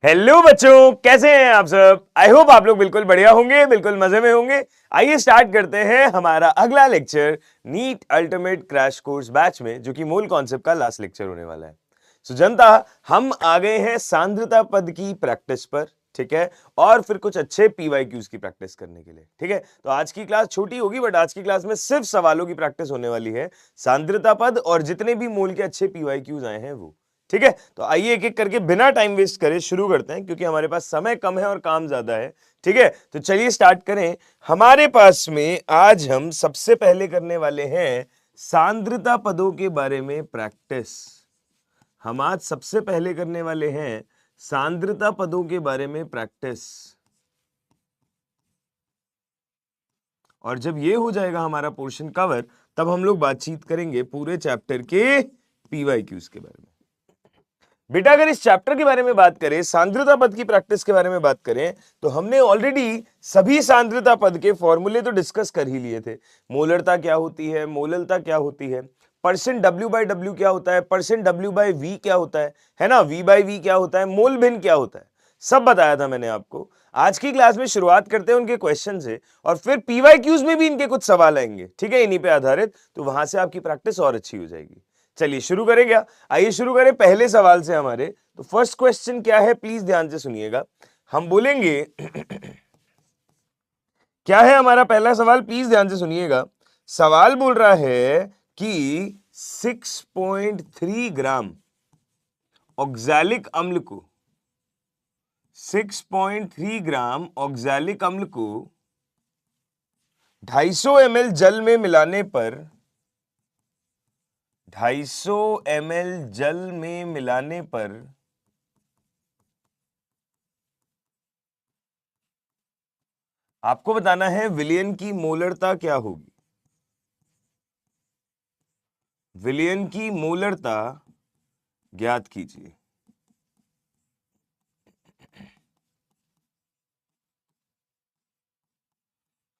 Hello बच्चों, कैसे हैं आप सब। आई होप आप लोग बिल्कुल बढ़िया होंगे, बिल्कुल मजे में होंगे। आइए स्टार्ट करते हैं हमारा अगला lecture NEET ultimate crash course batch में, जो कि मूल कॉन्सेप्ट का लास्ट लेक्चर होने वाला है। सो जनता, हम आ गए हैं सांद्रता पद की प्रैक्टिस पर, ठीक है, और फिर कुछ अच्छे पीवाईक्यूज की प्रैक्टिस करने के लिए। ठीक है, तो आज की क्लास छोटी होगी, बट आज की क्लास में सिर्फ सवालों की प्रैक्टिस होने वाली है, सांद्रता पद और जितने भी मूल के अच्छे पीवाईक्यूज आए हैं वो। ठीक है, तो आइए एक एक करके बिना टाइम वेस्ट करे शुरू करते हैं, क्योंकि हमारे पास समय कम है और काम ज्यादा है। ठीक है, तो चलिए स्टार्ट करें। हमारे पास में आज हम सबसे पहले करने वाले हैं सांद्रता पदों के बारे में प्रैक्टिस। हम आज सबसे पहले करने वाले हैं सांद्रता पदों के बारे में प्रैक्टिस, और जब ये हो जाएगा हमारा पोर्शन कवर, तब हम लोग बातचीत करेंगे पूरे चैप्टर के पीवाईक्यूज के बारे में। बेटा, अगर इस चैप्टर के बारे में बात करें, सांद्रता पद की प्रैक्टिस के बारे में बात करें, तो हमने ऑलरेडी सभी सांद्रता पद के फॉर्मूले तो डिस्कस कर ही लिए थे। मोलरता क्या होती है, मोललता क्या होती है, परसेंट W बाई W क्या होता है, परसेंट W बाई V क्या होता है ना, V बाई V क्या होता है, मोल भिन्न क्या होता है, सब बताया था मैंने आपको। आज की क्लास में शुरुआत करते हैं उनके क्वेश्चन से, और फिर पीवाईक्यूज में भी इनके कुछ सवाल आएंगे, ठीक है, इन्हीं पे आधारित, तो वहां से आपकी प्रैक्टिस और अच्छी हो जाएगी। चलिए शुरू करें क्या। आइए शुरू करें पहले सवाल से हमारे। तो फर्स्ट क्वेश्चन क्या है, प्लीज ध्यान से सुनिएगा। हम बोलेंगे क्या है हमारा पहला सवाल, प्लीज ध्यान से सुनिएगा। सवाल बोल रहा है कि 6.3 ग्राम ऑक्सैलिक अम्ल को 6.3 ग्राम ऑक्सैलिक अम्ल को 250 ml जल में मिलाने पर 250 ml जल में मिलाने पर आपको बताना है विलयन की मोलरता क्या होगी। विलयन की मोलरता ज्ञात कीजिए।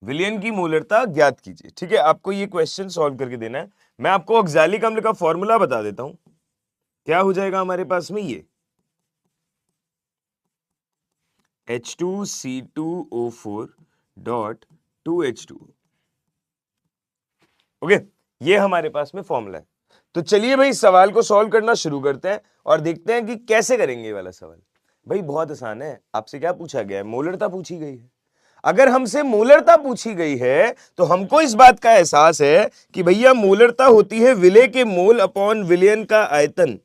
विलयन की मोलरता ज्ञात कीजिए। ठीक है, आपको ये क्वेश्चन सॉल्व करके देना है। मैं आपको ऑक्सैलिक अम्ल का फॉर्मूला बता देता हूं। क्या हो जाएगा हमारे पास में, ये H2C2O4.2H2। ओके, ये हमारे पास में फॉर्मूला है। तो चलिए भाई सवाल को सॉल्व करना शुरू करते हैं और देखते हैं कि कैसे करेंगे ये वाला सवाल। भाई बहुत आसान है, आपसे क्या पूछा गया है, मोलरता पूछी गई है। अगर हमसे मोलरता पूछी गई है तो हमको इस बात का एहसास है कि भैया मोलरता होती है विलेय के मोल अपॉन विलयन का आयतन,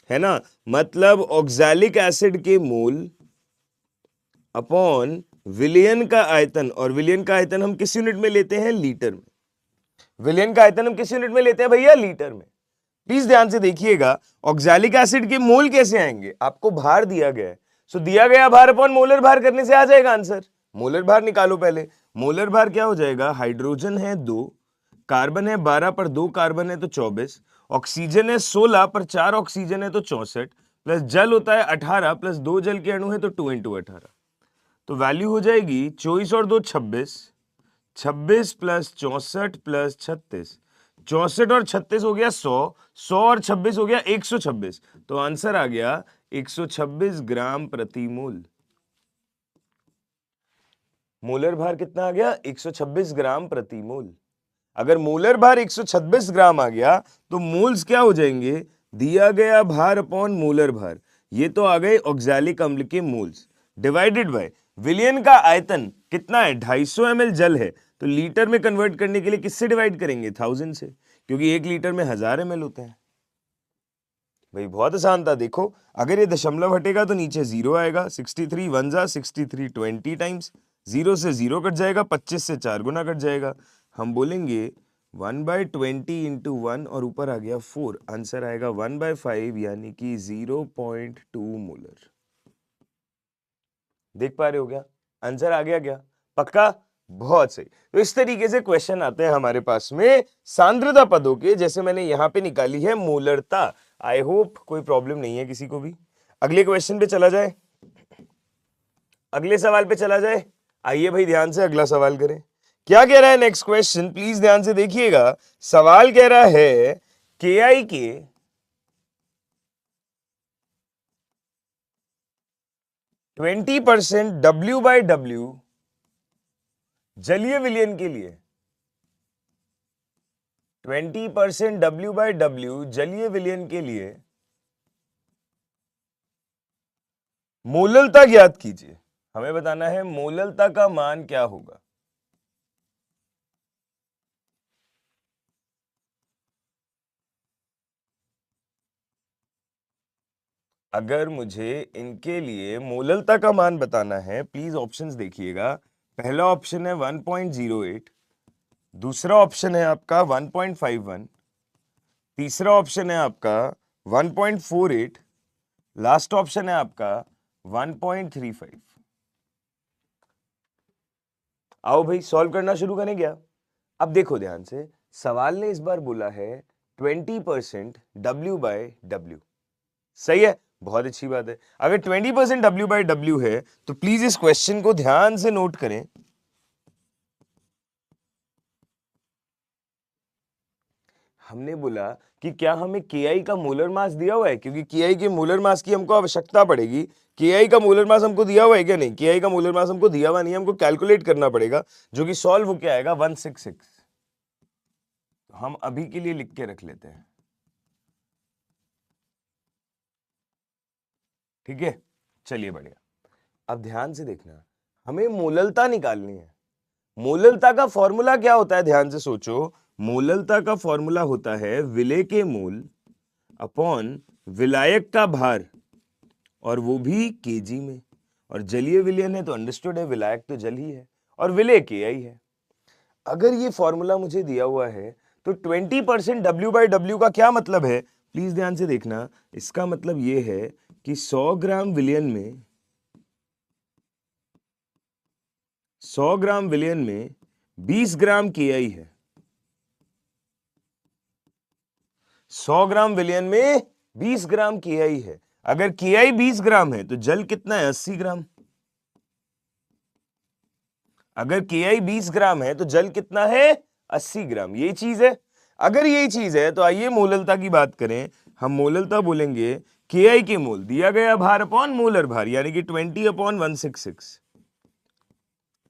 है ना, मतलब ऑक्सैलिक एसिड के मोल अपॉन विलयन का आयतन। और विलयन का आयतन हम किस यूनिट में लेते हैं, लीटर में। विलयन का आयतन हम किस यूनिट में लेते हैं भैया, लीटर में। प्लीज ध्यान से देखिएगा, ऑक्सैलिक एसिड के मोल कैसे आएंगे, आपको भार दिया गया है, सो दिया गया भार अपॉन मोलर भार करने से आ जाएगा आंसर। मोलर भार निकालो पहले। मोलर भार क्या हो जाएगा, हाइड्रोजन है 2, कार्बन है 12 पर 2 कार्बन है तो 24, ऑक्सीजन है 16 पर 4 ऑक्सीजन है तो 64, प्लस जल होता है 18 प्लस 2 जल के अणु है तो 2 × 18। तो वैल्यू हो जाएगी 24 और 2 26, 26 प्लस 64 प्लस 36, 64 और 36 हो गया 100, 100 और 26 हो गया 126। तो आंसर आ गया 126 ग्राम प्रति मोल। मोलर भार कितना आ गया, 126 ग्राम प्रति मोल। अगर मोलर भार 126 ग्राम आ गया तो मोल्स क्या हो जाएंगे, दिया गया भार अपॉन मोलर भार, ये तो आ गए ऑक्सैलिक अम्ल के मोल्स, डिवाइडेड बाय विलयन का आयतन कितना है, 250 ml जल है, तो लीटर में कन्वर्ट करने के लिए किससे डिवाइड करेंगे, 1000 से, क्योंकि 1 लीटर में 1000 ml होते हैं। भाई बहुत आसान था। देखो, अगर ये दशमलव हटेगा तो नीचे 0 आएगा, 63 1 जा 63 20 टाइम्स, 0 से 0 कट जाएगा, 25 से 4 गुना कट जाएगा। हम बोलेंगे 1/20 × 1 और ऊपर आ गया 4, आंसर आएगा 1/5 यानी कि 0.2 मोलर। देख पा रहे हो क्या, आंसर आ गया क्या, पक्का, बहुत सही। तो इस तरीके से क्वेश्चन आते हैं हमारे पास में सांद्रता पदों के, जैसे मैंने यहां पे निकाली है मोलरता। आई होप कोई प्रॉब्लम नहीं है किसी को भी। अगले क्वेश्चन पे चला जाए, अगले सवाल पे चला जाए। आइए भाई ध्यान से अगला सवाल करें। क्या कह रहा है नेक्स्ट क्वेश्चन, प्लीज ध्यान से देखिएगा। सवाल कह रहा है KI के 20% W/W जलीय विलयन के लिए, 20% W/W जलीय विलयन के लिए मोललता ज्ञात कीजिए। हमें बताना है मोललता का मान क्या होगा। अगर मुझे इनके लिए मोललता का मान बताना है, प्लीज ऑप्शंस देखिएगा। पहला ऑप्शन है 1.08, दूसरा ऑप्शन है आपका 1.51, तीसरा ऑप्शन है आपका 1.48, लास्ट ऑप्शन है आपका 1.35। आओ भाई सॉल्व करना शुरू करें क्या। अब देखो ध्यान से, सवाल ने इस बार बोला है 20% W/W। सही है, बहुत अच्छी बात है। अगर 20% W/W है तो प्लीज इस क्वेश्चन को ध्यान से नोट करें। हमने बोला कि क्या हमें Ki का मोलर मास दिया हुआ है, क्योंकि Ki के मोलर मास की हमको आवश्यकता पड़ेगी। Ki का मोलर मास हमको दिया हुआ है क्या? नहीं, Ki का मोलर मास हमको दिया हुआ नहीं है, हमको कैलकुलेट करना पड़ेगा, जो कि सॉल्व होके आएगा 166। हम अभी के लिए लिख के रख लेते हैं, ठीक है। चलिए बढ़िया। अब ध्यान से देखना, हमें मोललता निकालनी है। मोललता का फॉर्मूला क्या होता है? ध्यान से सोचो, मोललता का फॉर्मूला होता है विलेय के मोल अपॉन विलायक का भार, और वो भी केजी में। और जलीय विलयन है तो अंडरस्टूड है, विलायक तो जल ही है और विलेय Ki है। अगर ये फॉर्मूला मुझे दिया हुआ है तो 20% W/W का क्या मतलब है? प्लीज ध्यान से देखना। इसका मतलब ये है कि 100 ग्राम विलयन में 100 ग्राम विलयन में 20 ग्राम Ki है। 100 ग्राम विलयन में 20 ग्राम Ki है। अगर Ki 20 ग्राम है तो जल कितना है? 80 ग्राम। अगर Ki 20 ग्राम है तो जल कितना है? 80 ग्राम। ये चीज है। अगर यही चीज है तो आइए मोललता की बात करें। हम मोललता बोलेंगे Ki के मोल दिया गया भार अपॉन मोलर भार, यानी कि 20/166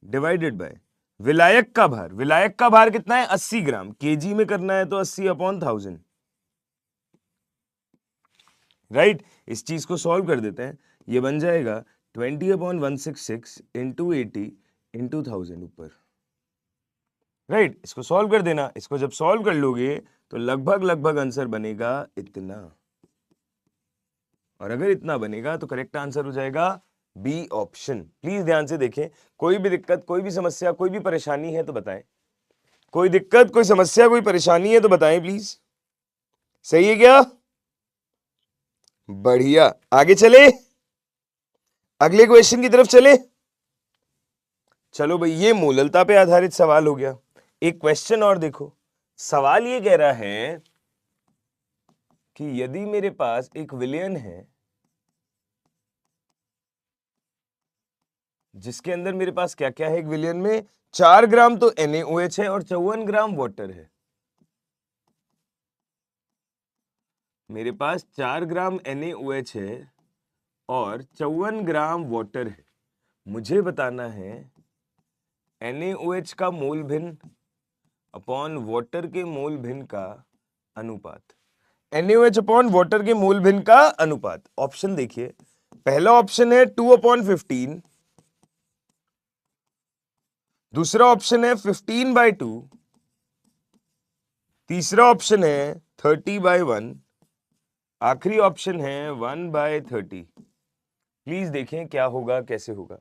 डिवाइडेड बाय विलायक का भार। विलायक का भार कितना है? 80 ग्राम। केजी में करना है तो 80/1000, राइट। इस चीज को सॉल्व कर देते हैं। ये बन जाएगा 20/166 इंटू 80 इंटू 1000 ऊपर, राइट। इसको सॉल्व कर देना। इसको जब सॉल्व कर लोगे तो लगभग लगभग आंसर बनेगा इतना, और अगर इतना बनेगा तो करेक्ट आंसर हो जाएगा बी ऑप्शन। प्लीज ध्यान से देखें, कोई भी दिक्कत, कोई भी समस्या, कोई भी परेशानी है तो बताएं। कोई दिक्कत, कोई समस्या, कोई परेशानी है तो बताएं प्लीज। सही है क्या? बढ़िया। आगे चले, अगले क्वेश्चन की तरफ चले। चलो भाई, ये मोललता पे आधारित सवाल हो गया। एक क्वेश्चन और देखो। सवाल ये कह रहा है कि यदि मेरे पास एक विलयन है जिसके अंदर मेरे पास क्या क्या है, एक विलयन में 4 ग्राम तो NaOH है और 54 ग्राम वाटर है। मेरे पास 4 ग्राम NaOH है और 54 ग्राम वाटर है। मुझे बताना है NaOH का मोल भिन्न अपॉन वाटर के मोल भिन्न का अनुपात। NaOH अपॉन वाटर के मोल भिन्न का अनुपात। ऑप्शन देखिए, पहला ऑप्शन है 2/15, दूसरा ऑप्शन है 15/2, तीसरा ऑप्शन है 30/1, आखिरी ऑप्शन है 1/30। प्लीज देखें क्या होगा, कैसे होगा।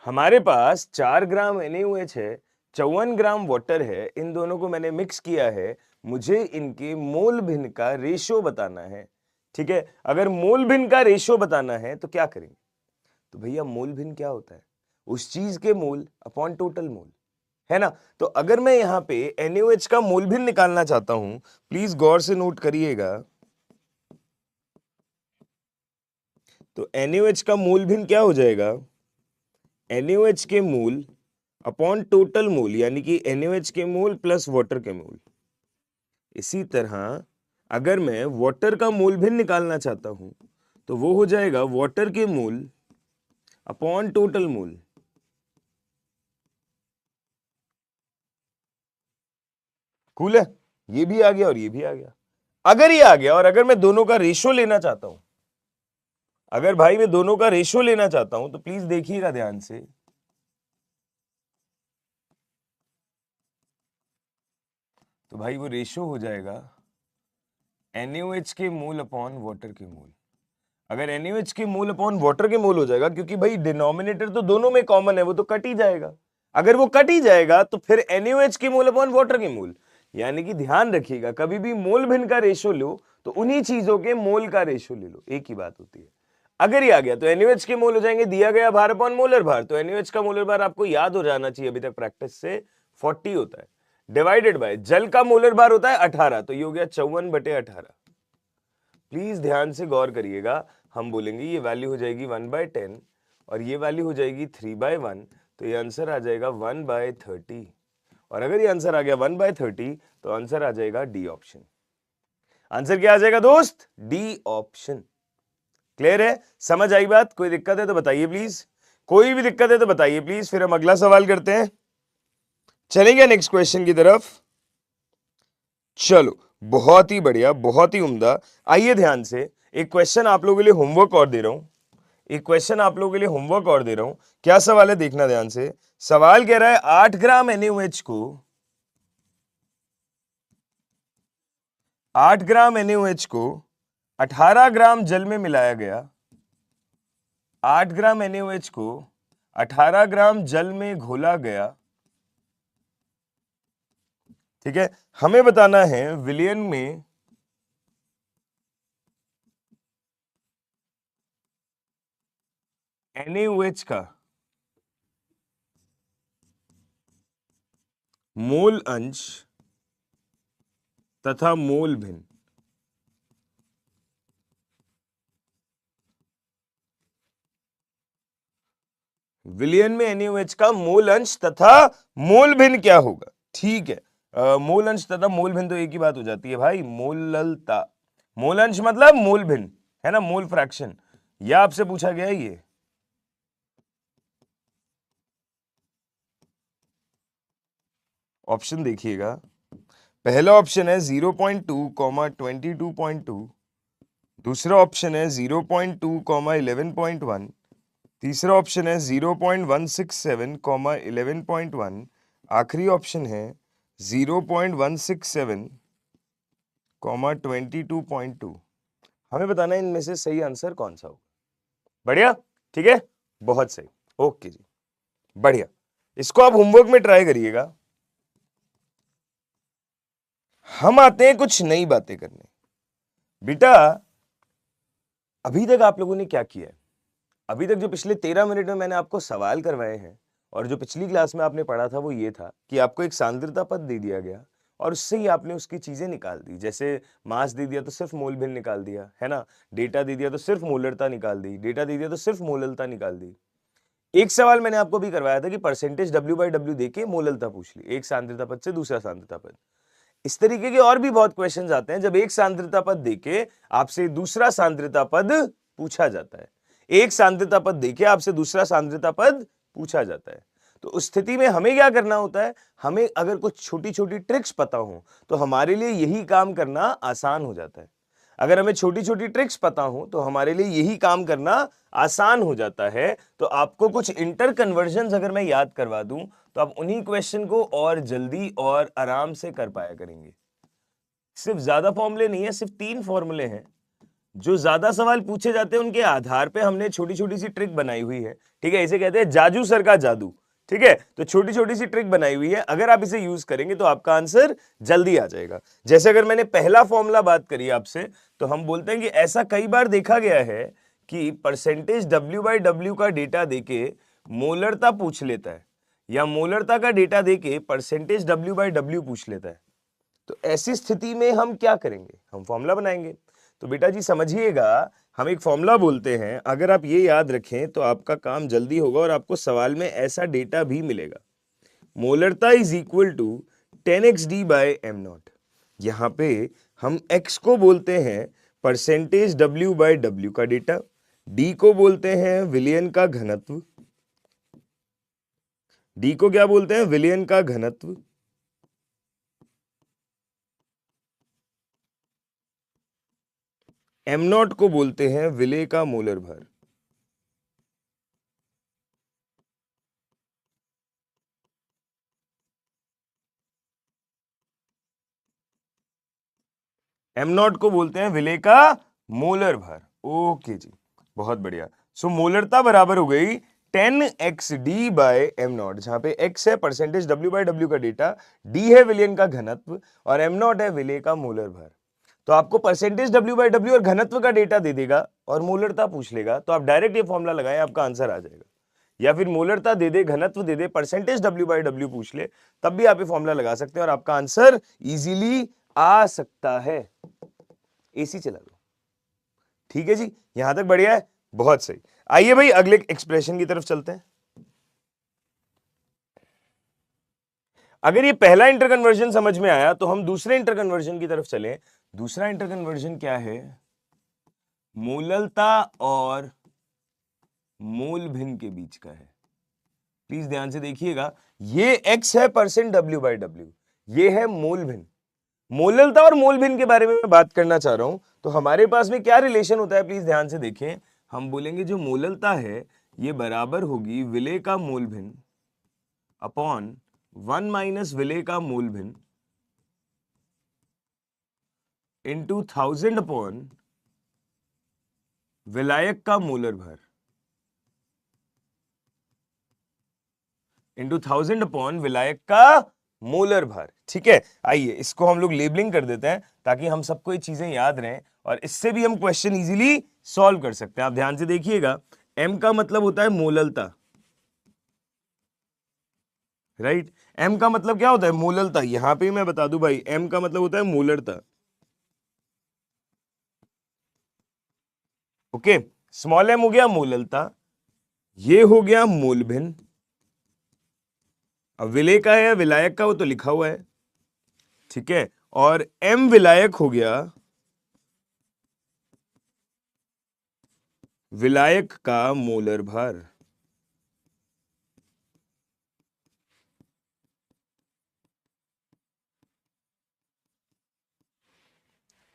हमारे पास 4 ग्राम NaOH है, 54 ग्राम वाटर है, इन दोनों को मैंने मिक्स किया है। मुझे इनके मोल भिन्न का रेशियो बताना है, ठीक है। अगर मोल भिन्न का रेशियो बताना है तो क्या करेंगे? तो भैया मोल भिन्न क्या होता है? उस चीज के मोल अपॉन टोटल मोल, है ना। तो अगर मैं यहां पे NaOH का मोल भिन्न निकालना चाहता हूं, प्लीज गौर से नोट करिएगा। तो NaOH का मोल भिन्न क्या हो जाएगा? NaOH के मोल अपॉन टोटल मोल, यानी कि NaOH के मोल प्लस वाटर के मोल। इसी तरह अगर मैं वाटर का मोल भिन्न निकालना चाहता हूं तो वो हो जाएगा वाटर के mole upon total mole. Cool है, ये भी आ गया और ये भी आ गया। अगर ये आ गया और अगर मैं दोनों का रेशो लेना चाहता हूं, अगर भाई मैं दोनों का रेशो लेना चाहता हूं तो प्लीज देखिएगा ध्यान से। तो भाई वो रेशो हो जाएगा NaOH के मोल अपॉन वाटर के मोल। अगर NaOH के मोल अपॉन वाटर के मोल हो जाएगा, क्योंकि भाई डिनोमिनेटर तो दोनों में कॉमन है, वो तो कट ही जाएगा। अगर वो कट ही जाएगा तो फिर NaOH के मोल अपॉन वाटर के मोल, यानी कि ध्यान रखिएगा कभी भी मोल भिन्न का रेशो लो तो उन्हीं चीजों के मोल का रेशो ले लो, एक ही बात होती है। अगर ये आ गया तो NaOH के मोल हो जाएंगे दिया गया भार अपॉन मोलर भार। तो NaOH का मोलर भार आपको याद हो जाना चाहिए, अभी तक प्रैक्टिस से 40 होता है, डिवाइडेड बाय जल का मोलर भार होता है 18, तो ये हो गया 54/18। प्लीज ध्यान से गौर करिएगा, हम बोलेंगे ये वैल्यू हो जाएगी 1/10 और ये वैल्यू हो जाएगी 3/1, तो ये आंसर आ जाएगा 1/30। और अगर ये आंसर आ गया 1/30 तो आंसर आ जाएगा डी ऑप्शन। आंसर क्या आ जाएगा दोस्त? D option. क्लियर है? समझ आई बात? कोई दिक्कत है तो बताइए प्लीज, कोई भी दिक्कत है तो बताइए प्लीज, फिर हम अगला सवाल करते हैं। चलेंगे नेक्स्ट क्वेश्चन की तरफ। चलो बहुत ही बढ़िया, बहुत ही उम्दा। आइए ध्यान से, एक क्वेश्चन आप लोगों के लिए होमवर्क और दे रहा हूं, एक क्वेश्चन आप लोगों के लिए होमवर्क और दे रहा हूं। क्या सवाल है देखना ध्यान से। सवाल कह रहा है 8 ग्राम NaOH को 8 ग्राम NaOH को 18 ग्राम जल में मिलाया गया। 8 ग्राम NaOH को 18 ग्राम जल में घोला गया। ठीक है, हमें बताना है विलियन में NaOH का मोल अंश तथा मोल भिन्न। विलियन में NaOH का मोल अंश तथा मोल भिन्न क्या होगा? ठीक है, मोल अंश तथा मोल भिन्न तो एक ही बात हो जाती है भाई, मोललता। मोल अंश मतलब मोल भिन्न, है ना, मोल फ्रैक्शन। यह आपसे पूछा गया है ये। ऑप्शन देखिएगा, पहला ऑप्शन है 0.2, 22.2, दूसरा ऑप्शन है 0.2, 11.1, तीसरा ऑप्शन है 0.167, 11.1, आखिरी ऑप्शन है 0.167, 22.2। हमें बताना है इनमें से सही आंसर कौन सा होगा। बढ़िया, ठीक है, बहुत सही, ओके जी, बढ़िया। इसको आप होमवर्क में ट्राई करिएगा। हम आते हैं कुछ नई बातें करने। बेटा अभी तक आप लोगों ने क्या किया है? अभी तक जो पिछले 13 मिनट में मैंने आपको सवाल करवाए हैं और जो पिछली क्लास में आपने पढ़ा था वो ये था कि आपको एक सांद्रता पद दे दिया गया और उससे ही आपने उसकी चीजें निकाल दी। जैसे मास दे दिया तो सिर्फ मोल भिन्न निकाल दिया, है ना, डेटा दे दिया तो सिर्फ मोलरता निकाल दी, डेटा दे दिया तो सिर्फ मोललता निकाल दी। एक सवाल मैंने आपको भी करवाया था कि परसेंटेज W/W देके मोललता पूछ ली, एक सांद्रता पद से दूसरा सांद्रता पद। इस तरीके के और भी बहुत क्वेश्चंस आते हैं जब एक सांद्रता पद देके आपसे दूसरा सांद्रता पद पूछा जाता है, एक सांद्रता पद देके आपसे दूसरा सांद्रता पद पूछा जाता है। तो उस स्थिति में हमें क्या करना होता है, हमें अगर कुछ छोटी छोटी ट्रिक्स पता हो तो हमारे लिए यही काम करना आसान हो जाता है। अगर हमें छोटी छोटी ट्रिक्स पता हो तो हमारे लिए यही काम करना आसान हो जाता है। तो आपको कुछ इंटर कन्वर्जन्स अगर मैं याद करवा दूं तो आप उन्हीं क्वेश्चन को और जल्दी और आराम से कर पाया करेंगे। सिर्फ ज्यादा फॉर्मूले नहीं है, सिर्फ 3 फॉर्मूले हैं। जो ज्यादा सवाल पूछे जाते हैं उनके आधार पे हमने छोटी छोटी सी ट्रिक बनाई हुई है। ठीक है, इसे कहते हैं जाजू सर का जादू। ठीक है, तो छोटी छोटी सी ट्रिक बनाई हुई है, अगर आप इसे यूज करेंगे तो आपका आंसर जल्दी आ जाएगा। जैसे अगर मैंने पहला फॉर्मूला बात करी आपसे तो हम बोलते हैं कि ऐसा कई बार देखा गया है कि परसेंटेज W/W का डेटा देके मोलरता पूछ लेता है या मोलरता का डेटा देके परसेंटेज W/W पूछ लेता है। तो ऐसी स्थिति में हम क्या करेंगे? हम फॉर्मूला बनाएंगे। तो बेटा जी समझिएगा, हम एक फॉर्मूला बोलते हैं, अगर आप ये याद रखें तो आपका काम जल्दी होगा और आपको सवाल में ऐसा डेटा भी मिलेगा। मोलरता इज इक्वल टू 10xd/m0। यहां पे हम x को बोलते हैं परसेंटेज W बाय W का डेटा, D को बोलते हैं विलयन का घनत्व, D को क्या बोलते हैं? विलयन का घनत्व, m0 को बोलते हैं विलेय का मोलर भार। m0 को बोलते हैं विलेय का मोलर भार। ओके जी, बहुत बढ़िया। सो मोलरता बराबर हो गई 10xd बाय m0, जहां पे x है परसेंटेज W बाय W का डेटा, d है विलयन का घनत्व और m0 है विलेय का मोलर भार। तो आपको परसेंटेज W बाय W और घनत्व का डेटा दे देगा और मोलरता पूछ लेगा, तो आप डायरेक्ट ये फॉर्मूला लगाएं, आपका आंसर आ जाएगा। या फिर मोलरता दे दे, घनत्व दे दे, परसेंटेज W बाय W पूछ ले, तब भी आप ये फॉर्मूला लगा सकते हैं और आपका आंसर इजीली आ सकता है। एसी चला लो। ठीक है जी, यहां तक बढ़िया है, बहुत सही। आइए भाई अगले एक्सप्रेशन की तरफ चलते हैं। अगर ये पहला इंटरकन्वर्जन समझ में आया तो हम दूसरे इंटरकन्वर्जन की तरफ चलें। दूसरा इंटरकन्वर्जन क्या है? मोललता और मोल भिन्न के बीच का है। प्लीज ध्यान से देखिएगा, ये x है परसेंट W बाय W, ये है मोल भिन्न। मोललता और मोल भिन्न के बारे में मैं बात करना चाह रहा हूं, तो हमारे पास में क्या रिलेशन होता है? प्लीज ध्यान से देखें। हम बोलेंगे जो मोललता है ये बराबर होगी विलेय का मोल भिन्न अपॉन 1 माइनस विलेय का मोल भिन्न इंटू 1000 अपॉन विलायक का मोलर भार इंटू 1000 अपॉन विलायक का मोलर भार। ठीक है, आइए इसको हम लोग लेबलिंग कर देते हैं ताकि हम सबको ये चीजें याद रहें और इससे भी हम क्वेश्चन इजीली सॉल्व कर सकते हैं। आप ध्यान से देखिएगा, m का मतलब होता है मोललता, राइट? m का मतलब क्या होता है? मोललता। यहां पे मैं बता दूं भाई, m का मतलब होता है मोलरता। ओके, स्मॉल m हो गया मोललता, ये हो गया मोल भिन्न। अब विलेय का है विलायक का, वो तो लिखा हुआ है, ठीक है। और m विलायक हो गया विलायक का मोलर भार,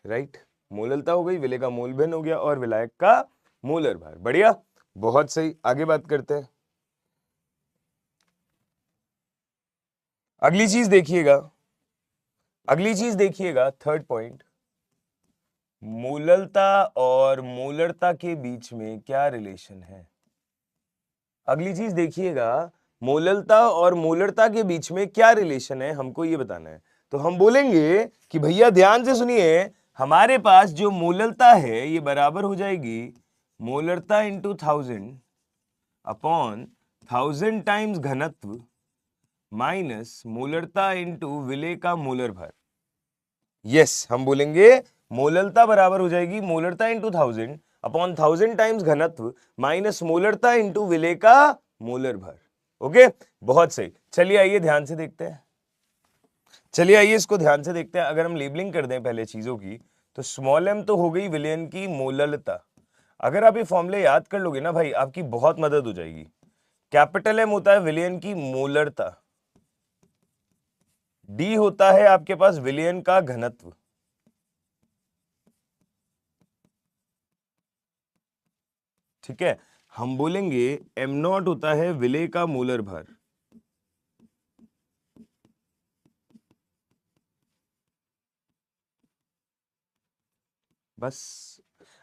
राइट? मोललता हो गई, विलेय का मोल भिन्न हो गया और विलायक का मोलर भार। बढ़िया, बहुत सही। आगे बात करते हैं। अगली चीज देखिएगा, अगली चीज देखिएगा, थर्ड पॉइंट, मोललता और मोलरता के बीच में क्या रिलेशन है? अगली चीज देखिएगा, मोललता और मोलरता के बीच में क्या रिलेशन है, हमको ये बताना है। तो हम बोलेंगे कि भैया ध्यान से सुनिए, हमारे पास जो मोललता है ये बराबर हो जाएगी मोलरता इंटू 1000 अपॉन 1000 टाइम्स घनत्व माइनस मोलरता इंटू विलेय का मोलर भार। यस, हम बोलेंगे मोललता बराबर हो जाएगी मोलरता इंटू 1000 अपॉन 1000 टाइम्स घनत्व माइनस मोलरता इंटू विलेय का मोलर भार। ओके, बहुत सही। चलिए आइए ध्यान से देखते हैं, चलिए आइए इसको ध्यान से देखते हैं। अगर हम लेबलिंग कर दें पहले चीजों की, तो स्मॉल m तो हो गई विलयन की मोललता। अगर आप ये फॉर्मूले याद कर लोगे ना भाई, आपकी बहुत मदद हो जाएगी। कैपिटल M होता है विलयन की मोलरता, D होता है आपके पास विलयन का घनत्व, ठीक है। हम बोलेंगे m0 होता है विलेय का मोलर भार, बस।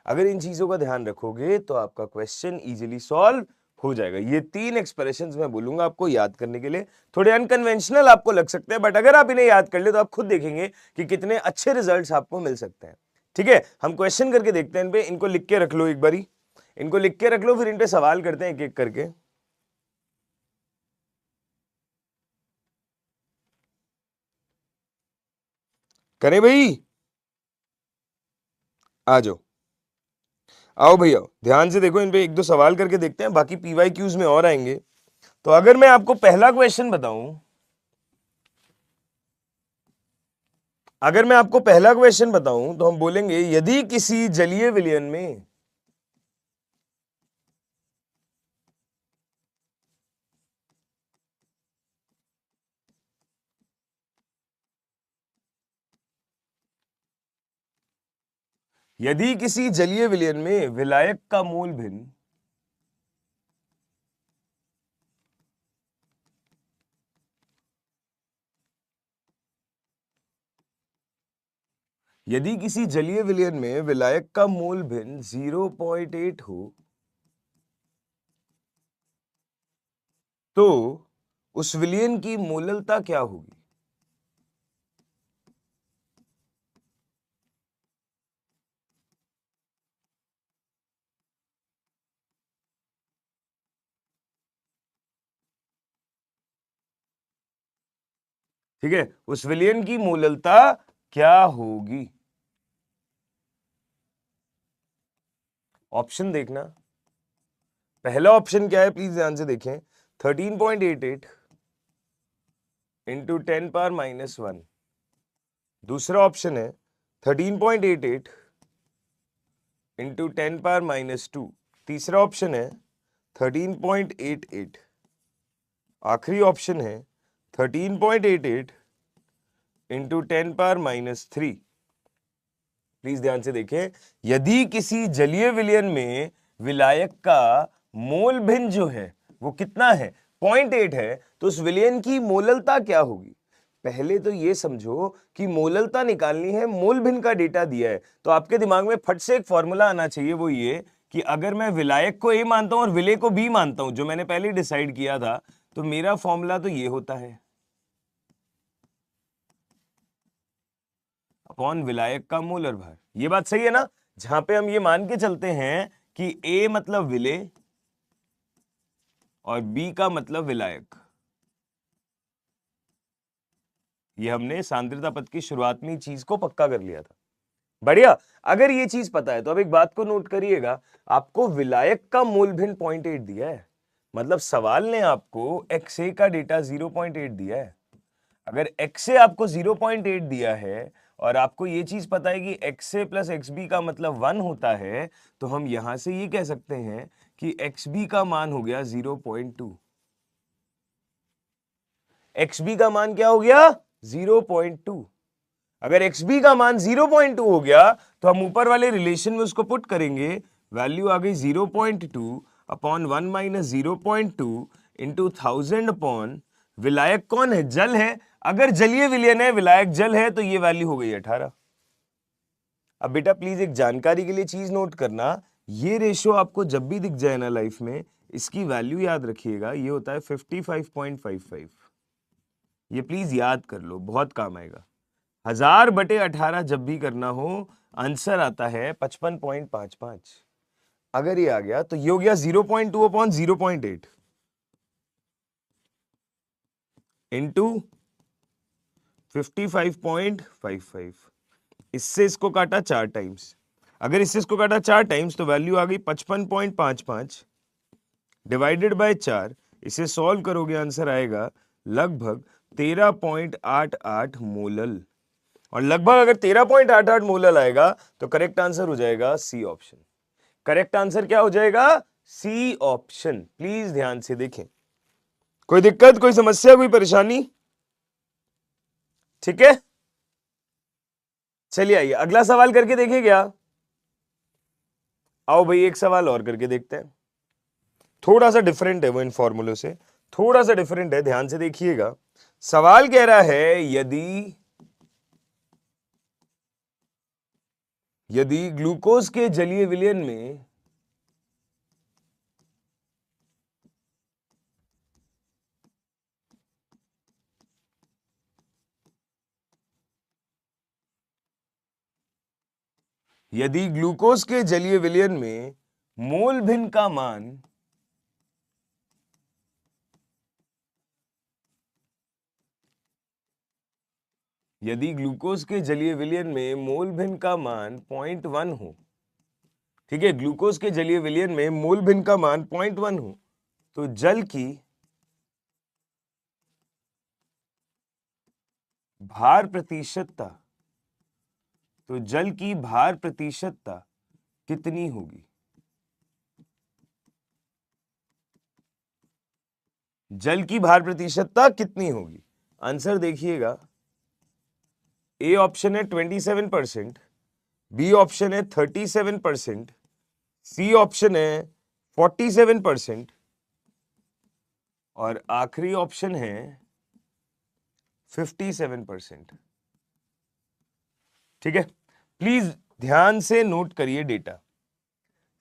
अगर इन चीजों का ध्यान रखोगे तो आपका क्वेश्चन इजीली सॉल्व हो जाएगा। ये 3 एक्सप्रेशंस मैं बोलूंगा आपको याद करने के लिए, थोड़े अनकन्वेंशनल आपको लग सकते हैं, बट अगर आप इन्हें याद कर ले तो आप खुद देखेंगे कि कितने अच्छे रिजल्ट्स आपको मिल सकते हैं। ठीक है, हम क्वेश्चन करके देखते हैं इन पे। इनको लिख के रख लो एक बारी, इनको लिख के रख लो, फिर इन पे सवाल करते हैं एक एक करके। करें भाई? आ जाओ, आओ भैया, ध्यान से देखो, इन पे एक दो सवाल करके देखते हैं, बाकी PYQs में और आएंगे। तो अगर मैं आपको पहला क्वेश्चन बताऊं, अगर मैं आपको पहला क्वेश्चन बताऊं तो हम बोलेंगे यदि किसी जलीय विलयन में यदि किसी जलीय विलयन में विलायक का मोल भिन्न यदि किसी जलीय विलयन में विलायक का मोल भिन्न 0.8 हो तो उस विलयन की मोललता क्या होगी? ठीक है, उस विलयन की मोललता क्या होगी? ऑप्शन देखना। पहला ऑप्शन क्या है, प्लीज ध्यान से देखें, 13.88 इंटू 10⁻⁻1। दूसरा ऑप्शन है 13.88 इंटू 10⁻⁻2। तीसरा ऑप्शन है 13.88। आखिरी ऑप्शन है 13.88 इंटू 10⁻⁻3। प्लीज ध्यान से देखें, यदि किसी जलीय विलयन में विलायक का मोल भिन्न जो है वो कितना है, 0.8 है, तो उस विलयन की मोललता क्या होगी? पहले तो ये समझो कि मोललता निकालनी है, मोल भिन्न का डेटा दिया है, तो आपके दिमाग में फट से एक फॉर्मूला आना चाहिए, वो ये कि अगर मैं विलायक को ए मानता हूं और विलय को बी मानता हूं, जो मैंने पहले डिसाइड किया था, तो मेरा फॉर्मूला तो ये होता है अपॉन विलायक का मोलर भार। ये बात सही है ना? जहां पे हम ये मान के चलते हैं कि ए मतलब विलय और बी का मतलब विलायक। ये हमने सांद्रता पद की शुरुआत में चीज को पक्का कर लिया था। बढ़िया। अगर ये चीज पता है तो अब एक बात को नोट करिएगा, आपको विलायक का मोल भिन्न 0.8 दिया है, मतलब सवाल ने आपको XA का डेटा 0.8 दिया है। अगर XA आपको 0.8 दिया है और आपको ये चीज पता है कि XA प्लस XB का मतलब 1 होता है, तो हम यहां से ये कह सकते हैं कि XB का मान हो गया 0.2। XB का मान क्या हो गया? 0.2। अगर XB का मान 0.2 हो गया तो हम ऊपर वाले रिलेशन में उसको पुट करेंगे, वैल्यू आ गई 0.2 अपॉन 1 माइनस 0.2 इंटू 1000 अपॉन विलायक कौन है? जल है। अगर जलीय विलयन है, विलायक जल है, तो ये वैल्यू हो गई 18। अब बेटा प्लीज एक जानकारी के लिए चीज नोट करना, ये रेशियो आपको जब भी दिख जाए ना लाइफ में, इसकी वैल्यू याद रखिएगा, ये होता है 55.55। ये प्लीज याद कर लो, बहुत काम आएगा। 1000/18 जब भी करना हो, आंसर आता है 55.55। अगर ये आ गया तो ये हो गया 0.2 अपॉन 0.8 इंटू 55.55। इससे इसको काटा 4 टाइम्स। अगर इससे इसको काटा 4 टाइम्स तो वैल्यू आ गई 55.55 डिवाइडेड बाय 4। इसे सॉल्व करोगे आंसर आएगा लगभग 13.88 मोलल। और लगभग अगर 13.88 मोलल आएगा तो करेक्ट आंसर हो जाएगा सी ऑप्शन। करेक्ट आंसर क्या हो जाएगा? C option. प्लीज ध्यान से देखें। कोई दिक्कत, कोई समस्या, कोई परेशानी? ठीक है, चलिए आइए अगला सवाल करके देखिए क्या। आओ भाई एक सवाल और करके देखते हैं, थोड़ा सा डिफरेंट है वो इन फॉर्मूलों से, थोड़ा सा डिफरेंट है, ध्यान से देखिएगा। सवाल कह रहा है यदि ग्लूकोज के जलीय विलयन में यदि ग्लूकोज के जलीय विलयन में मोल भिन्न का मान यदि ग्लूकोज के जलीय विलयन में मोल भिन्न का मान 0.1 हो, ठीक है, ग्लूकोज के जलीय विलयन में मोल भिन्न का मान 0.1 हो, तो जल की भार प्रतिशतता तो जल की भार प्रतिशतता कितनी होगी? जल की भार प्रतिशतता कितनी होगी? आंसर देखिएगा, ए ऑप्शन है 27%, बी ऑप्शन है 37%, सी ऑप्शन है 47% और आखिरी ऑप्शन है 57%। ठीक है, प्लीज ध्यान से नोट करिए डेटा।